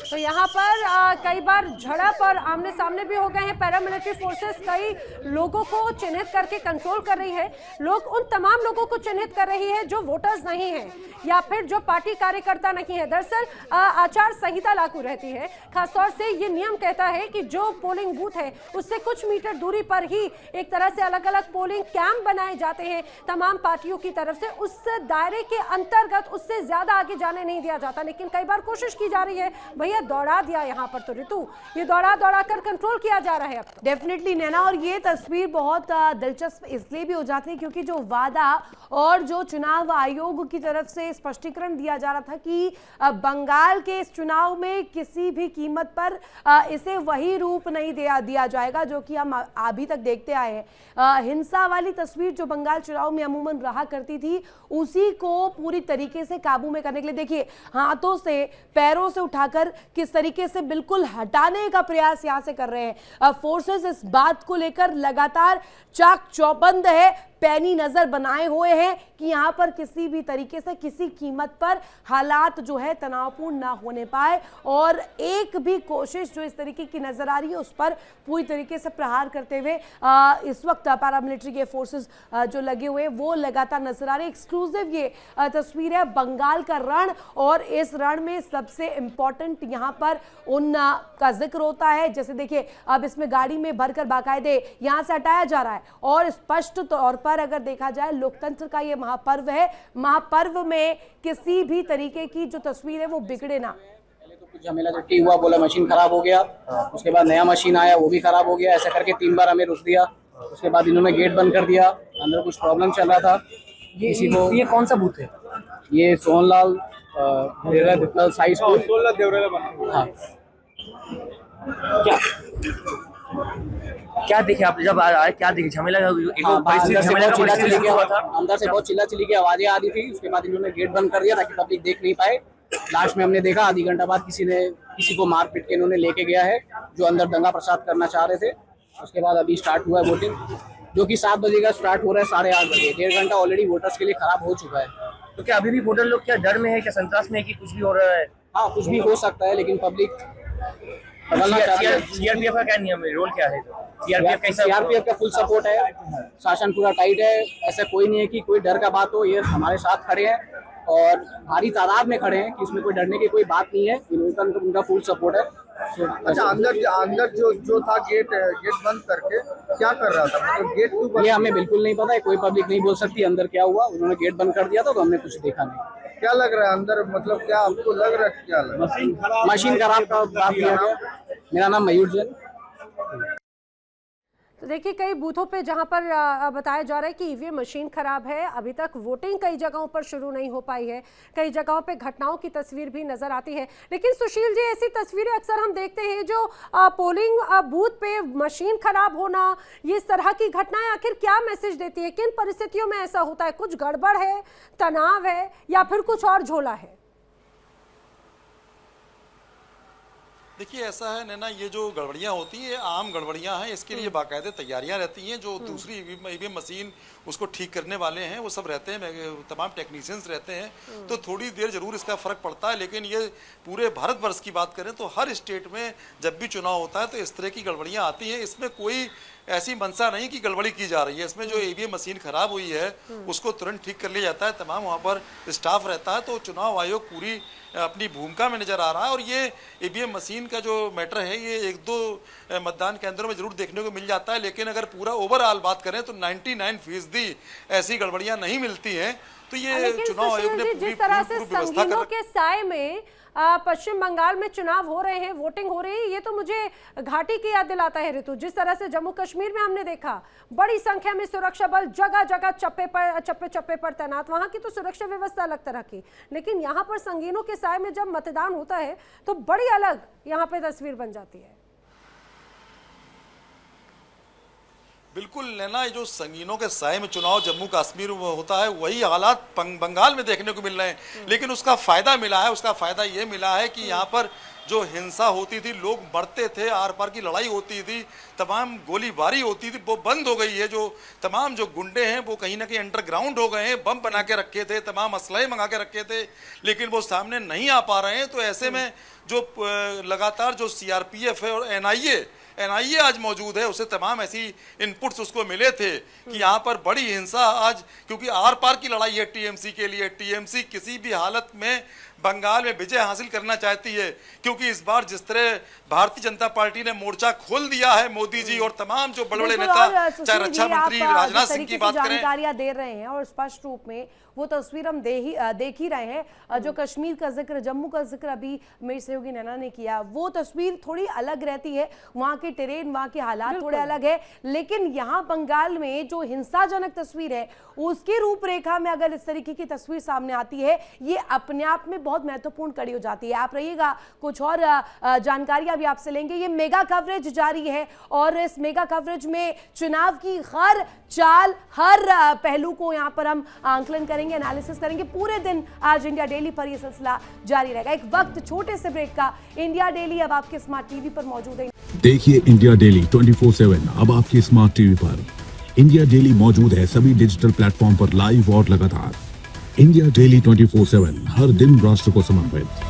तो यहाँ पर कई बार झड़प और आमने सामने भी हो गए हैं। पैरामिलिट्री फोर्सेस कई लोगों को चिन्हित करके कंट्रोल कर रही है। लोग उन तमाम लोगों को चिन्हित कर रही है जो वोटर्स नहीं हैं या फिर जो पार्टी कार्यकर्ता नहीं है। दरअसल आचार संहिता लागू रहती है, खासतौर से ये नियम कहता है कि जो पोलिंग बूथ है उससे कुछ मीटर दूरी पर ही एक तरह से अलग अलग पोलिंग कैंप बनाए जाते हैं तमाम पार्टियों की तरफ से। उस दायरे के अंतर्गत उससे ज्यादा आगे जाने नहीं दिया जाता। लेकिन कई बार कोशिश की जा रही है, भैया दौड़ा दिया यहाँ पर तो ऋतु, ये दौड़ा कर कंट्रोल किया जा रहा है अब तो। डेफिनेटली नैना, और ये तस्वीर बहुत दिलचस्प इसलिए भी हो जाती है क्योंकि जो वादा और जो चुनाव आयोग की तरफ से स्पष्टीकरण दिया जा रहा था कि बंगाल के इस चुनाव में किसी भी कीमत पर इसे वही रूप नहीं दिया जाएगा जो कि हम अभी तक देखते आए हैं। हिंसा वाली तस्वीर जो बंगाल चुनाव में अमूमन रहा करती थी, उसी को पूरी तरीके से काबू में करने के लिए देखिए हाथों से, पैरों से उठाकर किस तरीके से बिल्कुल हटाने का प्रयास यहां से कर रहे हैं फोर्सेस। इस बात को लेकर लगातार चाक चौबंद है, पैनी नजर बनाए हुए हैं कि यहां पर किसी भी तरीके से किसी कीमत पर हालात जो है तनावपूर्ण ना होने पाए, और एक भी कोशिश जो इस तरीके की नजर आ रही है उस पर पूरी तरीके से प्रहार करते हुए इस वक्त पैरामिलिट्री के फोर्सेस जो लगे हुए वो लगातार नजर आ रहे हैं। एक्सक्लूसिव ये तस्वीर है बंगाल का रण, और इस रण में सबसे इंपॉर्टेंट यहां पर उन का जिक्र होता है, जैसे देखिए अब इसमें गाड़ी में भरकर बाकायदे यहां से हटाया जा रहा है, और स्पष्ट तौर पर अगर देखा जाए लोकतंत्र का ये महापर्व है, महापर्व में किसी भी तरीके की जो तस्वीर है वो बिगड़े ना। कुछ झमेला झट्टी हुआ, बोला मशीन खराब हो गया, उसके बाद नया मशीन आया वो भी खराब हो गया, ऐसा करके 3 बार हमें रुक दिया। उसके बाद इन्होंने गेट बंद कर दिया, अंदर कुछ प्रॉब्लम चल रहा था किसी को। ये कौन सा बूथ है? ये सोनलाल साई स्कूल। हाँ, क्या देखे आप जब आए, क्या देखे झमेला? अंदर से बहुत चिल्ला चिल्ली की आवाजें आ रही थी। उसके बाद इन्होंने गेट बंद कर दिया ताकि पब्लिक देख नहीं पाए। लास्ट में हमने देखा आधी घंटा बाद किसी को मार पीट के इन्होंने लेके गया है जो अंदर दंगा प्रसाद करना चाह रहे थे। उसके बाद अभी स्टार्ट हुआ है वोटिंग, जो कि 7 बजे का स्टार्ट हो रहा है, 8:30 बजे। 1.5 घंटा ऑलरेडी वोटर्स के लिए खराब हो चुका है। तो क्या अभी भी वोटर लोग क्या डर में है, क्या संतरास में है कि कुछ भी हो रहा है? हाँ, कुछ भी हो सकता है, लेकिन पब्लिक सीआरपीएफ का क्या नियम है, रोल क्या है? सीआरपीएफ का फुल सपोर्ट है, शासन पूरा टाइट है। ऐसा कोई नहीं है कि कोई डर का बात हो, ये हमारे साथ खड़े हैं और भारी तादाद में खड़े हैं कि इसमें कोई डरने की कोई बात नहीं है। उनका फुल सपोर्ट है। अच्छा, अंदर जो था गेट बंद करके क्या कर रहा था, मतलब गेट क्यों? ये हमें बिल्कुल नहीं पता है, कोई पब्लिक नहीं बोल सकती अंदर क्या हुआ। उन्होंने गेट बंद कर दिया था तो हमने कुछ देखा नहीं। क्या लग रहा है अंदर, मतलब क्या आपको लग रहा है, क्या लग रहा है? मशीन खराब का बात किया गया। मेरा नाम मयूर जैन। तो देखिए कई बूथों पे जहां पर बताया जा रहा है कि ईवीएम मशीन खराब है, अभी तक वोटिंग कई जगहों पर शुरू नहीं हो पाई है, कई जगहों पे घटनाओं की तस्वीर भी नजर आती है। लेकिन सुशील जी, ऐसी तस्वीरें अक्सर हम देखते हैं जो पोलिंग बूथ पे मशीन खराब होना, ये इस तरह की घटनाएं आखिर क्या मैसेज देती है? किन परिस्थितियों में ऐसा होता है? कुछ गड़बड़ है, तनाव है, या फिर कुछ और झोला है? देखिए ऐसा है नैना, ये जो गड़बड़ियाँ होती हैं आम गड़बड़ियाँ हैं, इसके लिए बाकायदे तैयारियां रहती हैं। जो दूसरी ईवीएम मशीन उसको ठीक करने वाले हैं वो सब रहते हैं, तमाम टेक्नीशियंस रहते हैं, तो थोड़ी देर जरूर इसका फ़र्क पड़ता है। लेकिन ये पूरे भारतवर्ष की बात करें तो हर स्टेट में जब भी चुनाव होता है तो इस तरह की गड़बड़ियाँ आती हैं। इसमें कोई ऐसी मंशा नहीं कि गड़बड़ी की जा रही है। इसमें जो ईवीएम मशीन खराब हुई है उसको तुरंत ठीक कर लिया जाता है, तमाम वहाँ पर स्टाफ रहता है। तो चुनाव आयोग पूरी अपनी भूमिका में नजर आ रहा है। और ये ईवीएम मशीन का जो मैटर है ये 1-2 मतदान केंद्रों में जरूर देखने को मिल जाता है, लेकिन अगर पूरा ओवरऑल बात करें तो 99% ऐसी गड़बड़ियां नहीं मिलती हैं। तो ये चुनाव आयोग ने जिस तरह से संगीनों के साए में पश्चिम बंगाल में चुनाव हो रहे हैं, वोटिंग हो रही है, ये तो मुझे घाटी की याद दिलाता है ऋतु। जिस तरह से जम्मू कश्मीर में हमने देखा बड़ी संख्या में सुरक्षा बल जगह जगह चप्पे पर तैनात, वहां की तो सुरक्षा व्यवस्था अलग तरह की, लेकिन यहाँ पर संगीनों के साए में जब मतदान होता है तो बड़ी अलग यहाँ पे तस्वीर बन जाती है। बिल्कुल नैना, ये जो संगीनों के साए में चुनाव जम्मू कश्मीर में होता है वही हालात बंगाल में देखने को मिल रहे हैं। लेकिन उसका फायदा मिला है, उसका फायदा ये मिला है कि यहाँ पर जो हिंसा होती थी, लोग मरते थे, आर पार की लड़ाई होती थी, तमाम गोलीबारी होती थी, वो बंद हो गई है। जो तमाम जो गुंडे हैं वो कहीं ना कहीं अंडरग्राउंड हो गए हैं, बम बना के रखे थे, तमाम असलहे मंगा के रखे थे, लेकिन वो सामने नहीं आ पा रहे हैं। तो ऐसे में जो लगातार जो सीआरपीएफ है और एनआईए आज मौजूद है, उसे तमाम ऐसी इनपुट्स उसको मिले थे कि यहाँ पर बड़ी हिंसा आज, क्योंकि आर पार की लड़ाई है टीएमसी के लिए। टीएमसी किसी भी हालत में बंगाल में विजय हासिल करना चाहती है, क्योंकि इस बार जिस तरह भारतीय जनता पार्टी ने मोर्चा खोल दिया है, मोदी जी और तमाम जो बड़े बड़े नेता, चाहे रक्षा मंत्री राजनाथ सिंह की बात करें, जानकारियां दे रहे हैं और स्पष्ट रूप में वो तस्वीर हम देख ही रहे हैं। जो कश्मीर का जिक्र, जम्मू का जिक्र अभी मेरी सहयोगी नैना ने किया, वो तस्वीर थोड़ी अलग रहती है। वहाँ के टेरेन, वहाँ के हालात थोड़े अलग है, लेकिन यहाँ बंगाल में जो हिंसाजनक तस्वीर है उसकी रूपरेखा में अगर इस तरीके की तस्वीर सामने आती है, ये अपने आप में बहुत महत्वपूर्ण कड़ी हो जाती है। आप रहिएगा, कुछ और जानकारियां भी आपसे लेंगे। ये मेगा कवरेज जारी है और इस मेगा कवरेज में चुनाव की हर चाल, हर पहलू को यहाँ पर हम आंकलन करेंगे, एनालिसिस करेंगे। पूरे दिन आज इंडिया डेली पर यह सिलसिला जारी रहेगा। एक वक्त छोटे से ब्रेक का। इंडिया डेली अब आपके स्मार्ट टीवी पर मौजूद है। देखिए इंडिया डेली 24/7 अब आपके स्मार्ट टीवी पर। इंडिया डेली मौजूद है सभी डिजिटल प्लेटफॉर्म पर लाइव और लगातार। इंडिया डेली 24/7 हर दिन राष्ट्र को समर्पित।